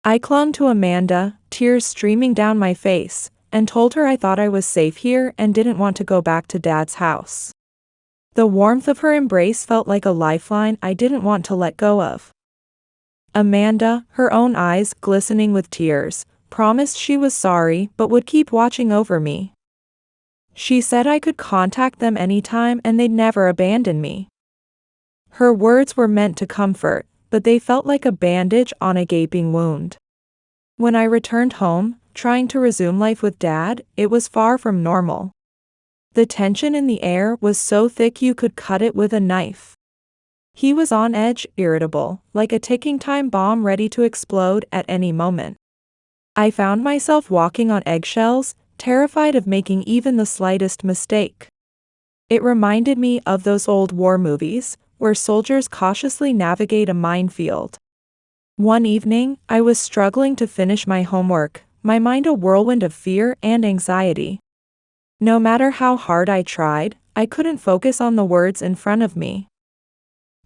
I clung to Amanda, tears streaming down my face, and told her I thought I was safe here and didn't want to go back to Dad's house. The warmth of her embrace felt like a lifeline I didn't want to let go of. Amanda, her own eyes glistening with tears, promised she was sorry but would keep watching over me. She said I could contact them anytime and they'd never abandon me. Her words were meant to comfort, but they felt like a bandage on a gaping wound. When I returned home, trying to resume life with Dad, it was far from normal. The tension in the air was so thick you could cut it with a knife. He was on edge, irritable, like a ticking time bomb ready to explode at any moment. I found myself walking on eggshells, terrified of making even the slightest mistake. It reminded me of those old war movies, where soldiers cautiously navigate a minefield. One evening, I was struggling to finish my homework, my mind a whirlwind of fear and anxiety. No matter how hard I tried, I couldn't focus on the words in front of me.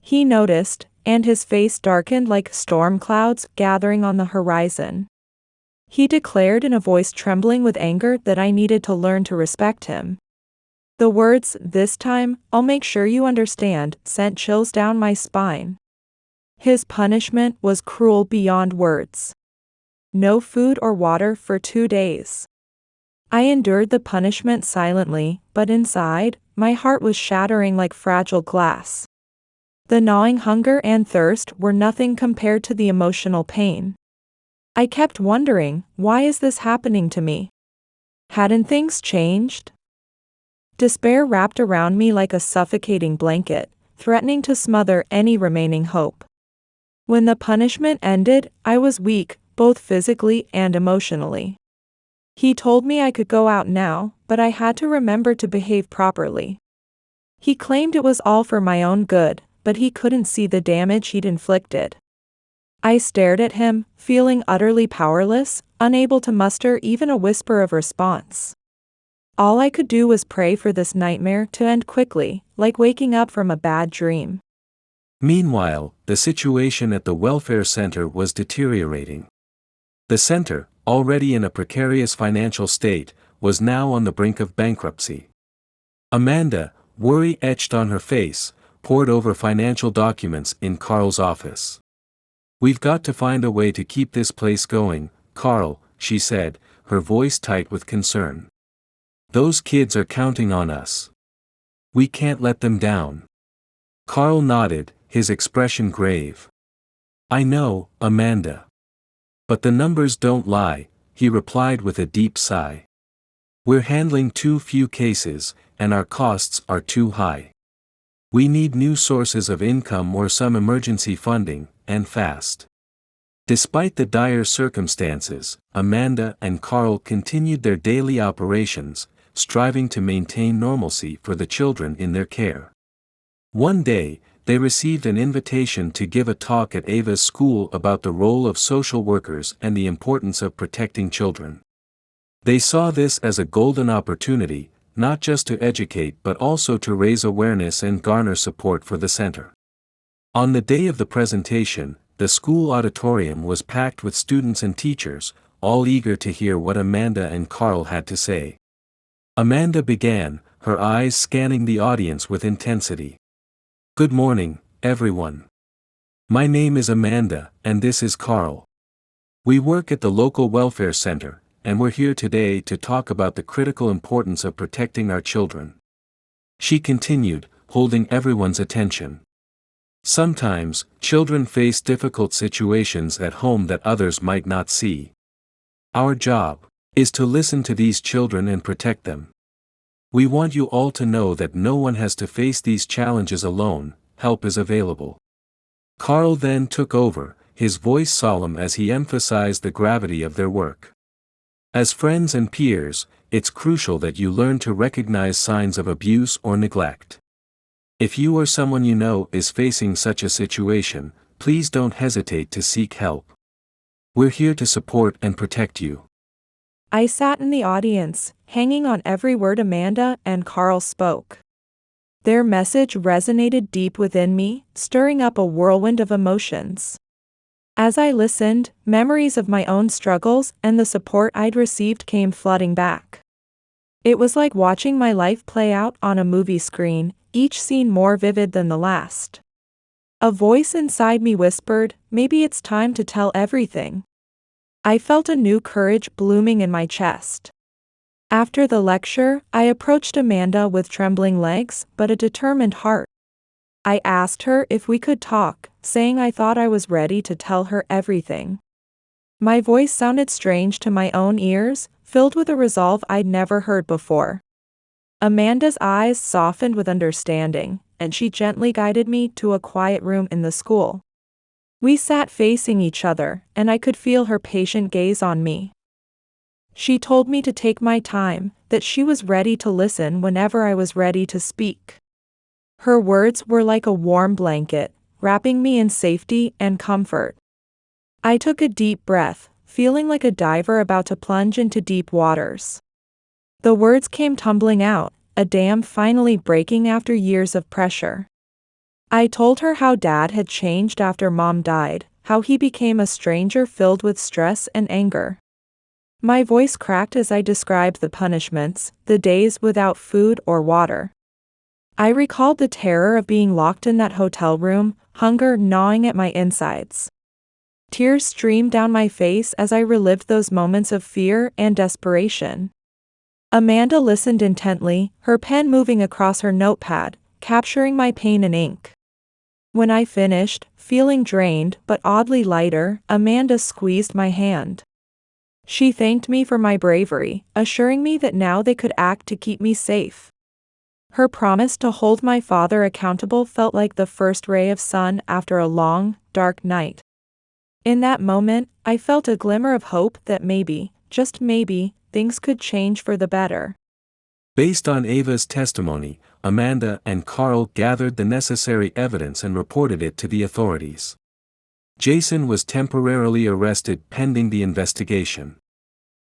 He noticed, and his face darkened like storm clouds gathering on the horizon. He declared in a voice trembling with anger that I needed to learn to respect him. The words, "This time, I'll make sure you understand," sent chills down my spine. His punishment was cruel beyond words. No food or water for 2 days. I endured the punishment silently, but inside, my heart was shattering like fragile glass. The gnawing hunger and thirst were nothing compared to the emotional pain. I kept wondering, why is this happening to me? Hadn't things changed? Despair wrapped around me like a suffocating blanket, threatening to smother any remaining hope. When the punishment ended, I was weak, both physically and emotionally. He told me I could go out now, but I had to remember to behave properly. He claimed it was all for my own good, but he couldn't see the damage he'd inflicted. I stared at him, feeling utterly powerless, unable to muster even a whisper of response. All I could do was pray for this nightmare to end quickly, like waking up from a bad dream. Meanwhile, the situation at the welfare center was deteriorating. The center, already in a precarious financial state, was now on the brink of bankruptcy. Amanda, worry etched on her face, pored over financial documents in Carl's office. "We've got to find a way to keep this place going, Carl," she said, her voice tight with concern. "Those kids are counting on us. We can't let them down." Carl nodded, his expression grave. "I know, Amanda. But the numbers don't lie," he replied with a deep sigh. "We're handling too few cases, and our costs are too high. We need new sources of income or some emergency funding, and fast." Despite the dire circumstances, Amanda and Carl continued their daily operations, striving to maintain normalcy for the children in their care. One day, they received an invitation to give a talk at Ava's school about the role of social workers and the importance of protecting children. They saw this as a golden opportunity, not just to educate but also to raise awareness and garner support for the center. On the day of the presentation, the school auditorium was packed with students and teachers, all eager to hear what Amanda and Carl had to say. Amanda began, her eyes scanning the audience with intensity. "Good morning, everyone. My name is Amanda, and this is Carl. We work at the local welfare center, and we're here today to talk about the critical importance of protecting our children." She continued, holding everyone's attention. "Sometimes, children face difficult situations at home that others might not see. Our job is to listen to these children and protect them. We want you all to know that no one has to face these challenges alone, help is available." Carl then took over, his voice solemn as he emphasized the gravity of their work. "As friends and peers, it's crucial that you learn to recognize signs of abuse or neglect. If you or someone you know is facing such a situation, please don't hesitate to seek help. We're here to support and protect you." I sat in the audience, hanging on every word Amanda and Carl spoke. Their message resonated deep within me, stirring up a whirlwind of emotions. As I listened, memories of my own struggles and the support I'd received came flooding back. It was like watching my life play out on a movie screen, each scene more vivid than the last. A voice inside me whispered, "Maybe it's time to tell everything." I felt a new courage blooming in my chest. After the lecture, I approached Amanda with trembling legs but a determined heart. I asked her if we could talk, saying I thought I was ready to tell her everything. My voice sounded strange to my own ears, filled with a resolve I'd never heard before. Amanda's eyes softened with understanding, and she gently guided me to a quiet room in the school. We sat facing each other, and I could feel her patient gaze on me. She told me to take my time, that she was ready to listen whenever I was ready to speak. Her words were like a warm blanket, wrapping me in safety and comfort. I took a deep breath, feeling like a diver about to plunge into deep waters. The words came tumbling out, a dam finally breaking after years of pressure. I told her how Dad had changed after Mom died, how he became a stranger filled with stress and anger. My voice cracked as I described the punishments, the days without food or water. I recalled the terror of being locked in that hotel room, hunger gnawing at my insides. Tears streamed down my face as I relived those moments of fear and desperation. Amanda listened intently, her pen moving across her notepad, capturing my pain in ink. When I finished, feeling drained but oddly lighter, Amanda squeezed my hand. She thanked me for my bravery, assuring me that now they could act to keep me safe. Her promise to hold my father accountable felt like the first ray of sun after a long, dark night. In that moment, I felt a glimmer of hope that maybe, just maybe, things could change for the better. Based on Ava's testimony, Amanda and Carl gathered the necessary evidence and reported it to the authorities. Jason was temporarily arrested pending the investigation.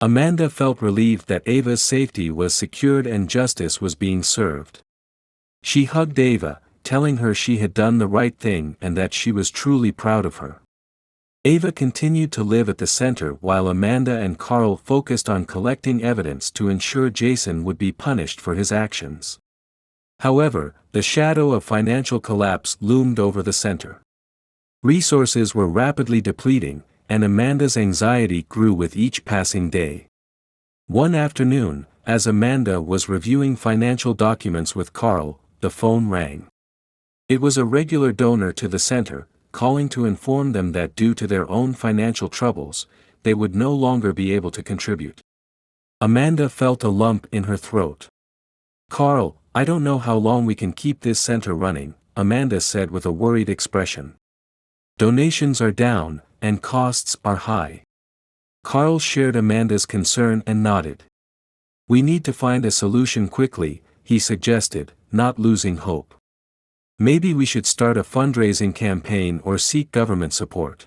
Amanda felt relieved that Ava's safety was secured and justice was being served. She hugged Ava, telling her she had done the right thing and that she was truly proud of her. Ava continued to live at the center while Amanda and Carl focused on collecting evidence to ensure Jason would be punished for his actions. However, the shadow of financial collapse loomed over the center. Resources were rapidly depleting, and Amanda's anxiety grew with each passing day. One afternoon, as Amanda was reviewing financial documents with Carl, the phone rang. It was a regular donor to the center, calling to inform them that due to their own financial troubles, they would no longer be able to contribute. Amanda felt a lump in her throat. "Carl, I don't know how long we can keep this center running," Amanda said with a worried expression. "Donations are down, and costs are high." Carl shared Amanda's concern and nodded. "We need to find a solution quickly," he suggested, not losing hope. "Maybe we should start a fundraising campaign or seek government support.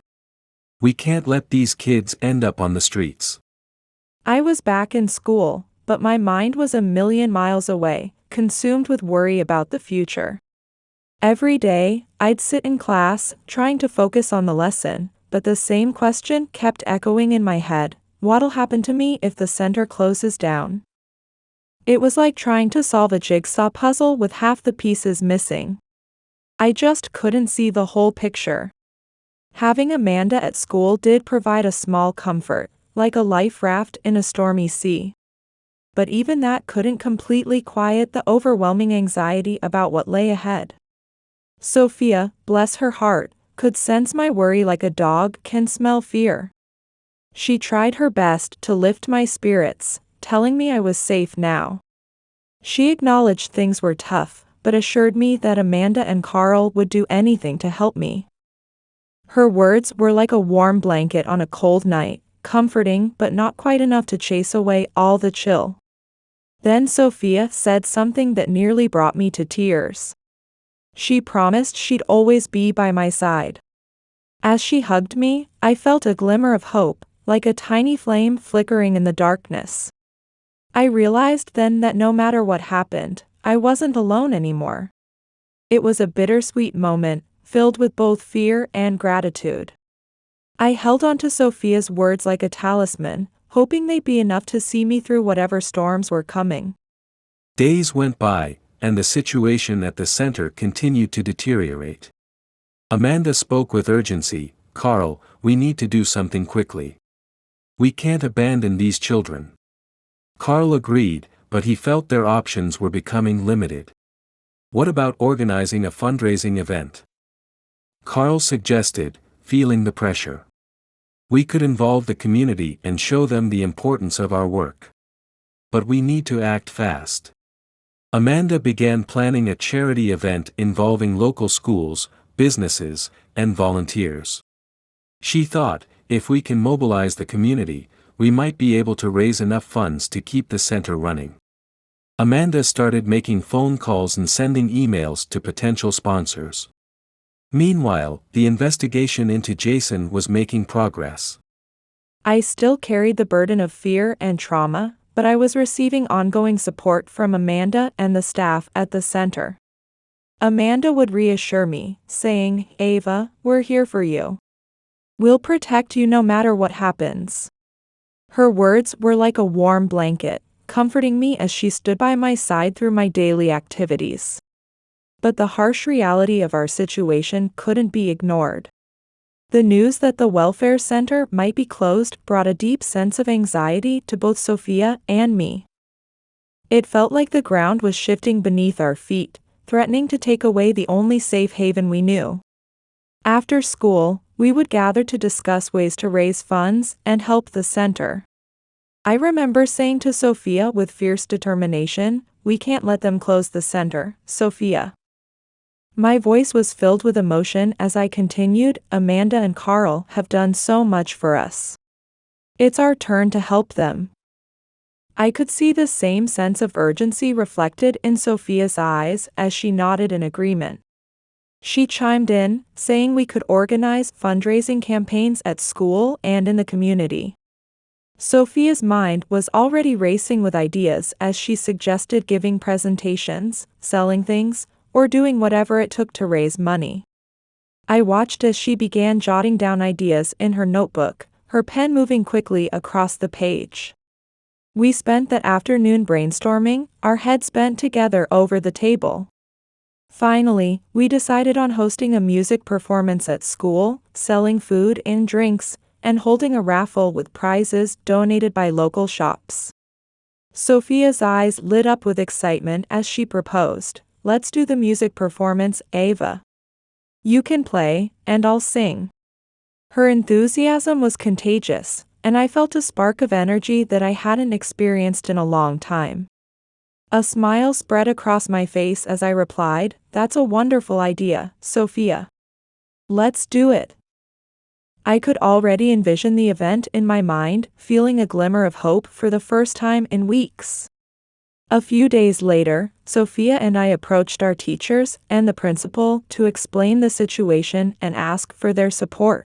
We can't let these kids end up on the streets." I was back in school, but my mind was a million miles away, consumed with worry about the future. Every day, I'd sit in class, trying to focus on the lesson, but the same question kept echoing in my head: what'll happen to me if the center closes down? It was like trying to solve a jigsaw puzzle with half the pieces missing. I just couldn't see the whole picture. Having Amanda at school did provide a small comfort, like a life raft in a stormy sea. But even that couldn't completely quiet the overwhelming anxiety about what lay ahead. Sophia, bless her heart, could sense my worry like a dog can smell fear. She tried her best to lift my spirits, telling me I was safe now. She acknowledged things were tough, but assured me that Amanda and Carl would do anything to help me. Her words were like a warm blanket on a cold night, comforting but not quite enough to chase away all the chill. Then Sophia said something that nearly brought me to tears. She promised she'd always be by my side. As she hugged me, I felt a glimmer of hope, like a tiny flame flickering in the darkness. I realized then that no matter what happened, I wasn't alone anymore. It was a bittersweet moment, filled with both fear and gratitude. I held on to Sophia's words like a talisman, hoping they'd be enough to see me through whatever storms were coming. Days went by, and the situation at the center continued to deteriorate. Amanda spoke with urgency: "Carl, we need to do something quickly. We can't abandon these children." Carl agreed, but he felt their options were becoming limited. "What about organizing a fundraising event?" Carl suggested, feeling the pressure. "We could involve the community and show them the importance of our work. But we need to act fast." Amanda began planning a charity event involving local schools, businesses, and volunteers. She thought, if we can mobilize the community, we might be able to raise enough funds to keep the center running. Amanda started making phone calls and sending emails to potential sponsors. Meanwhile, the investigation into Jason was making progress. I still carried the burden of fear and trauma, but I was receiving ongoing support from Amanda and the staff at the center. Amanda would reassure me, saying, "Ava, we're here for you. We'll protect you no matter what happens." Her words were like a warm blanket, comforting me as she stood by my side through my daily activities. But the harsh reality of our situation couldn't be ignored. The news that the welfare center might be closed brought a deep sense of anxiety to both Sophia and me. It felt like the ground was shifting beneath our feet, threatening to take away the only safe haven we knew. After school, we would gather to discuss ways to raise funds and help the center. I remember saying to Sophia with fierce determination, "We can't let them close the center, Sophia." My voice was filled with emotion as I continued, "Amanda and Carl have done so much for us. It's our turn to help them." I could see the same sense of urgency reflected in Sophia's eyes as she nodded in agreement. She chimed in, saying we could organize fundraising campaigns at school and in the community. Sophia's mind was already racing with ideas as she suggested giving presentations, selling things, or doing whatever it took to raise money. I watched as she began jotting down ideas in her notebook, her pen moving quickly across the page. We spent that afternoon brainstorming, our heads bent together over the table. Finally, we decided on hosting a music performance at school, selling food and drinks, and holding a raffle with prizes donated by local shops. Sophia's eyes lit up with excitement as she proposed, "Let's do the music performance, Ava. You can play, and I'll sing." Her enthusiasm was contagious, and I felt a spark of energy that I hadn't experienced in a long time. A smile spread across my face as I replied, "That's a wonderful idea, Sophia. Let's do it." I could already envision the event in my mind, feeling a glimmer of hope for the first time in weeks. A few days later, Sophia and I approached our teachers and the principal to explain the situation and ask for their support.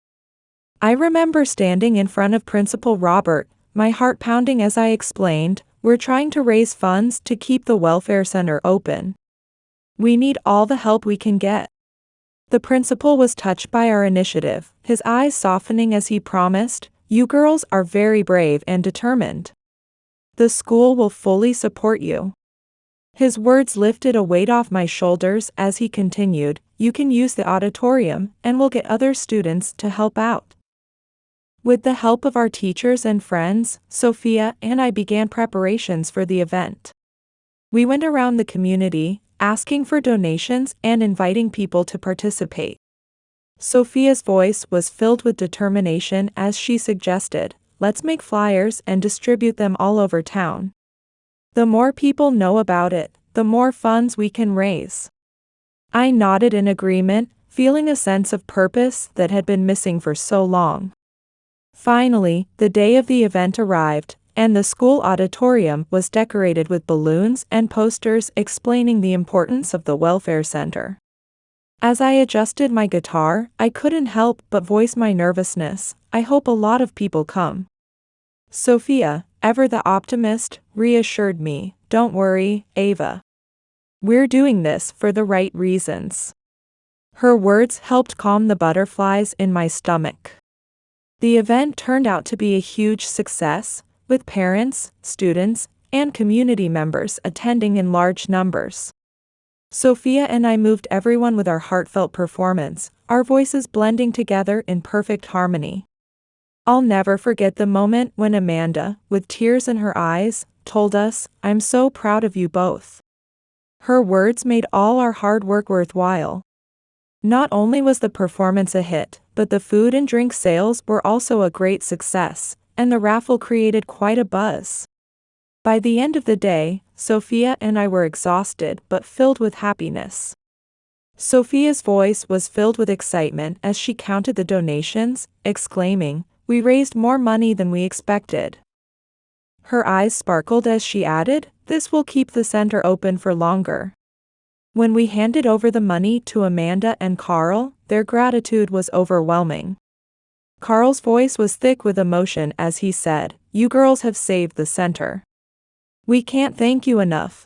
I remember standing in front of Principal Robert, my heart pounding as I explained, "We're trying to raise funds to keep the welfare center open. We need all the help we can get." The principal was touched by our initiative, his eyes softening as he promised, "You girls are very brave and determined. The school will fully support you." His words lifted a weight off my shoulders as he continued, "You can use the auditorium, and we'll get other students to help out." With the help of our teachers and friends, Sophia and I began preparations for the event. We went around the community, asking for donations and inviting people to participate. Sophia's voice was filled with determination as she suggested, "Let's make flyers and distribute them all over town. The more people know about it, the more funds we can raise." I nodded in agreement, feeling a sense of purpose that had been missing for so long. Finally, the day of the event arrived, and the school auditorium was decorated with balloons and posters explaining the importance of the welfare center. As I adjusted my guitar, I couldn't help but voice my nervousness. "I hope a lot of people come." Sophia, ever the optimist, reassured me, "Don't worry, Ava. We're doing this for the right reasons." Her words helped calm the butterflies in my stomach. The event turned out to be a huge success, with parents, students, and community members attending in large numbers. Sophia and I moved everyone with our heartfelt performance, our voices blending together in perfect harmony. I'll never forget the moment when Amanda, with tears in her eyes, told us, "I'm so proud of you both." Her words made all our hard work worthwhile. Not only was the performance a hit, but the food and drink sales were also a great success, and the raffle created quite a buzz. By the end of the day, Sophia and I were exhausted but filled with happiness. Sophia's voice was filled with excitement as she counted the donations, exclaiming, we raised more money than we expected." Her eyes sparkled as she added, "This will keep the center open for longer." When we handed over the money to Amanda and Carl, their gratitude was overwhelming. Carl's voice was thick with emotion as he said, "You girls have saved the center. We can't thank you enough."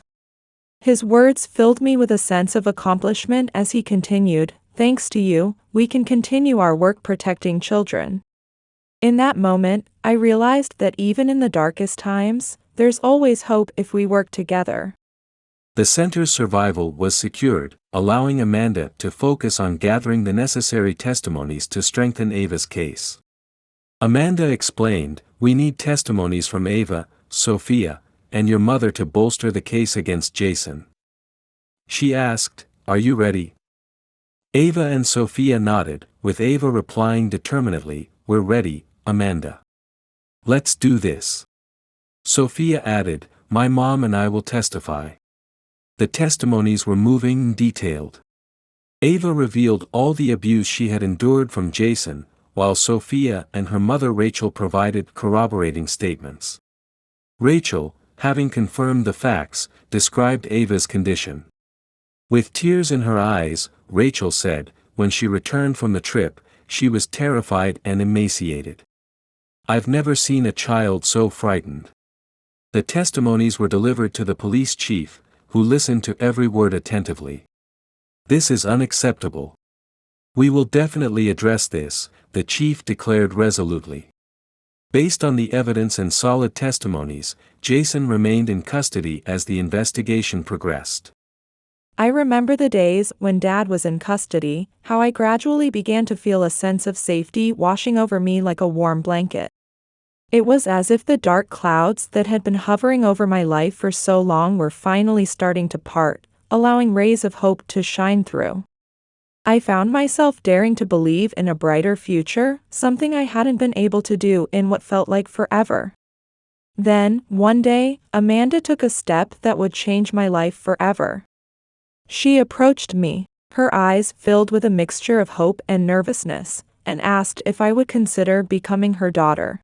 His words filled me with a sense of accomplishment as he continued, "Thanks to you, we can continue our work protecting children." In that moment, I realized that even in the darkest times, there's always hope if we work together. The center's survival was secured, allowing Amanda to focus on gathering the necessary testimonies to strengthen Ava's case. Amanda explained, "We need testimonies from Ava, Sophia, and your mother to bolster the case against Jason." She asked, "Are you ready?" Ava and Sophia nodded, with Ava replying determinedly, "We're ready, Amanda. Let's do this." Sophia added, "My mom and I will testify." The testimonies were moving and detailed. Ava revealed all the abuse she had endured from Jason, while Sophia and her mother Rachel provided corroborating statements. Rachel, having confirmed the facts, described Ava's condition. With tears in her eyes, Rachel said, when she returned from the trip, she was terrified and emaciated. "I've never seen a child so frightened." The testimonies were delivered to the police chief, who listened to every word attentively. "This is unacceptable. We will definitely address this," the chief declared resolutely. Based on the evidence and solid testimonies, Jason remained in custody as the investigation progressed. I remember the days when Dad was in custody, how I gradually began to feel a sense of safety washing over me like a warm blanket. It was as if the dark clouds that had been hovering over my life for so long were finally starting to part, allowing rays of hope to shine through. I found myself daring to believe in a brighter future, something I hadn't been able to do in what felt like forever. Then, one day, Amanda took a step that would change my life forever. She approached me, her eyes filled with a mixture of hope and nervousness, and asked if I would consider becoming her daughter.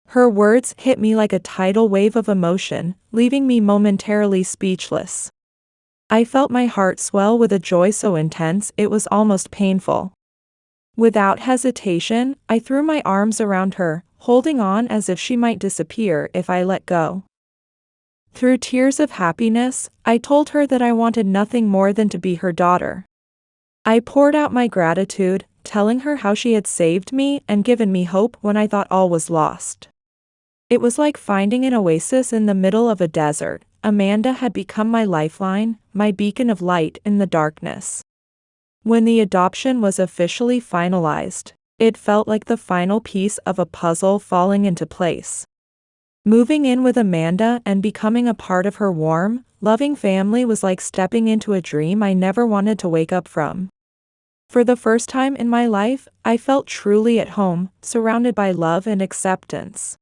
Her words hit me like a tidal wave of emotion, leaving me momentarily speechless. I felt my heart swell with a joy so intense it was almost painful. Without hesitation, I threw my arms around her, holding on as if she might disappear if I let go. Through tears of happiness, I told her that I wanted nothing more than to be her daughter. I poured out my gratitude, telling her how she had saved me and given me hope when I thought all was lost. It was like finding an oasis in the middle of a desert. Amanda had become my lifeline, my beacon of light in the darkness. When the adoption was officially finalized, it felt like the final piece of a puzzle falling into place. Moving in with Amanda and becoming a part of her warm, loving family was like stepping into a dream I never wanted to wake up from. For the first time in my life, I felt truly at home, surrounded by love and acceptance.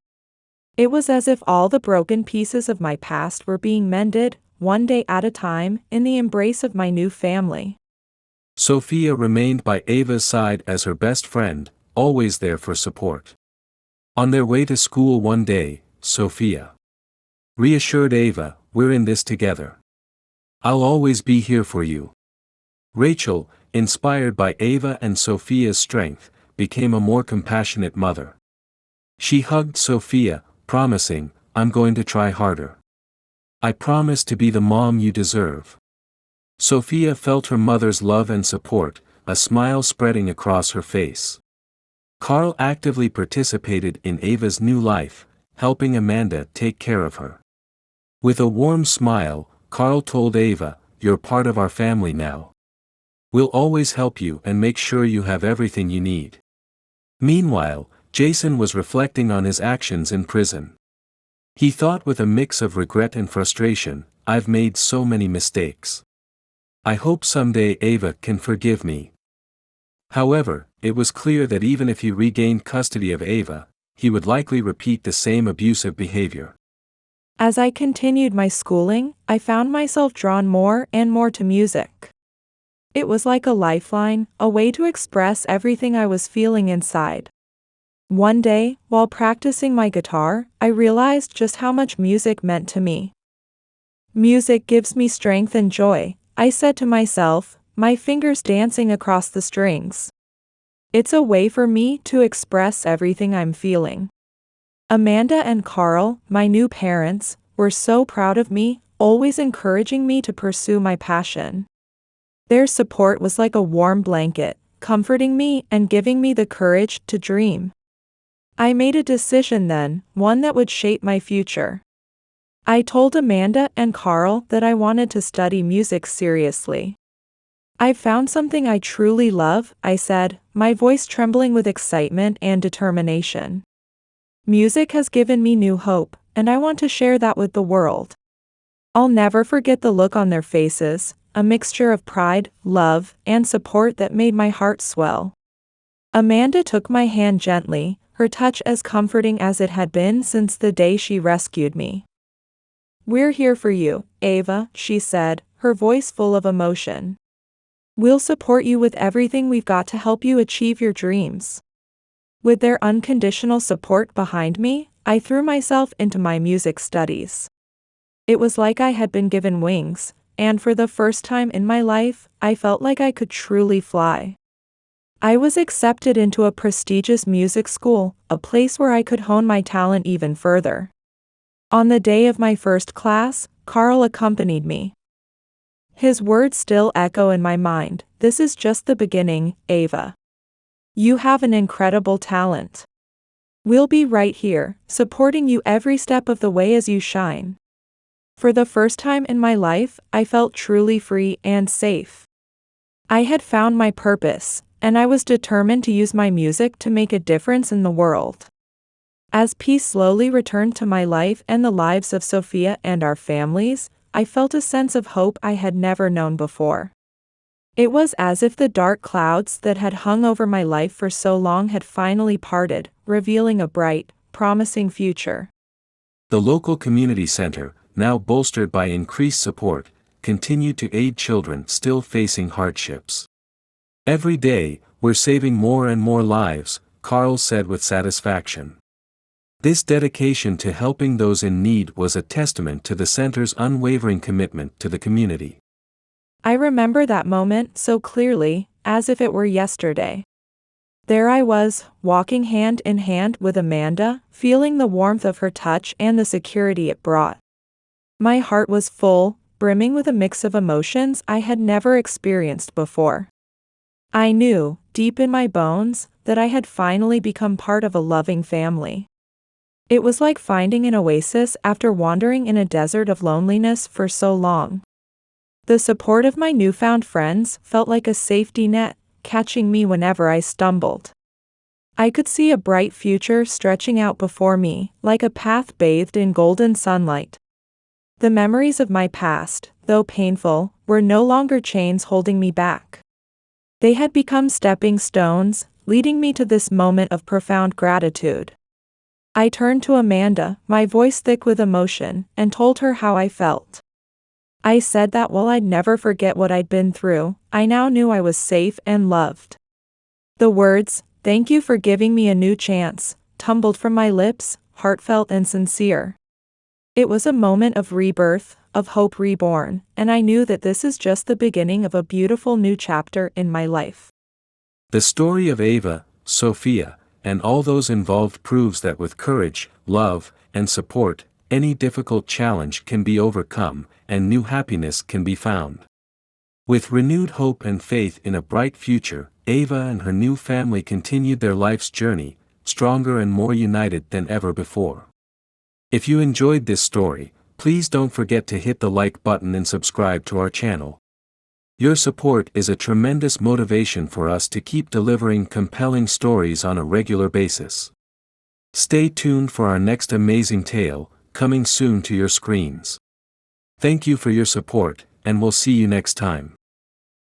It was as if all the broken pieces of my past were being mended, one day at a time, in the embrace of my new family. Sophia remained by Ava's side as her best friend, always there for support. On their way to school one day, Sophia reassured Ava, "We're in this together. I'll always be here for you." Rachel, inspired by Ava and Sophia's strength, became a more compassionate mother. She hugged Sophia, promising, "I'm going to try harder. I promise to be the mom you deserve." Sophia felt her mother's love and support, a smile spreading across her face. Carl actively participated in Ava's new life, helping Amanda take care of her. With a warm smile, Carl told Ava, "You're part of our family now. We'll always help you and make sure you have everything you need." Meanwhile, Jason was reflecting on his actions in prison. He thought with a mix of regret and frustration, "I've made so many mistakes. I hope someday Ava can forgive me." However, it was clear that even if he regained custody of Ava, he would likely repeat the same abusive behavior. As I continued my schooling, I found myself drawn more and more to music. It was like a lifeline, a way to express everything I was feeling inside. One day, while practicing my guitar, I realized just how much music meant to me. Music gives me strength and joy, I said to myself, my fingers dancing across the strings. It's a way for me to express everything I'm feeling. Amanda and Carl, my new parents, were so proud of me, always encouraging me to pursue my passion. Their support was like a warm blanket, comforting me and giving me the courage to dream. I made a decision then, one that would shape my future. I told Amanda and Carl that I wanted to study music seriously. "I've found something I truly love," I said, my voice trembling with excitement and determination. "Music has given me new hope, and I want to share that with the world." I'll never forget the look on their faces, a mixture of pride, love, and support that made my heart swell. Amanda took my hand gently, her touch as comforting as it had been since the day she rescued me. "We're here for you, Ava," she said, her voice full of emotion. "We'll support you with everything we've got to help you achieve your dreams." With their unconditional support behind me, I threw myself into my music studies. It was like I had been given wings, and for the first time in my life, I felt like I could truly fly. I was accepted into a prestigious music school, a place where I could hone my talent even further. On the day of my first class, Carl accompanied me. His words still echo in my mind, "This is just the beginning, Ava. You have an incredible talent. We'll be right here, supporting you every step of the way as you shine." For the first time in my life, I felt truly free and safe. I had found my purpose, and I was determined to use my music to make a difference in the world. As peace slowly returned to my life and the lives of Sophia and our families, I felt a sense of hope I had never known before. It was as if the dark clouds that had hung over my life for so long had finally parted, revealing a bright, promising future. The local community center, now bolstered by increased support, continued to aid children still facing hardships. "Every day, we're saving more and more lives," Carl said with satisfaction. This dedication to helping those in need was a testament to the center's unwavering commitment to the community. I remember that moment so clearly, as if it were yesterday. There I was, walking hand in hand with Amanda, feeling the warmth of her touch and the security it brought. My heart was full, brimming with a mix of emotions I had never experienced before. I knew, deep in my bones, that I had finally become part of a loving family. It was like finding an oasis after wandering in a desert of loneliness for so long. The support of my newfound friends felt like a safety net, catching me whenever I stumbled. I could see a bright future stretching out before me, like a path bathed in golden sunlight. The memories of my past, though painful, were no longer chains holding me back. They had become stepping stones, leading me to this moment of profound gratitude. I turned to Amanda, my voice thick with emotion, and told her how I felt. I said that while I'd never forget what I'd been through, I now knew I was safe and loved. The words, "Thank you for giving me a new chance," tumbled from my lips, heartfelt and sincere. It was a moment of rebirth, of hope reborn, and I knew that this is just the beginning of a beautiful new chapter in my life. The story of Ava, Sophia, and all those involved proves that with courage, love, and support, any difficult challenge can be overcome, and new happiness can be found. With renewed hope and faith in a bright future, Ava and her new family continued their life's journey, stronger and more united than ever before. If you enjoyed this story, please don't forget to hit the like button and subscribe to our channel. Your support is a tremendous motivation for us to keep delivering compelling stories on a regular basis. Stay tuned for our next amazing tale, coming soon to your screens. Thank you for your support, and we'll see you next time.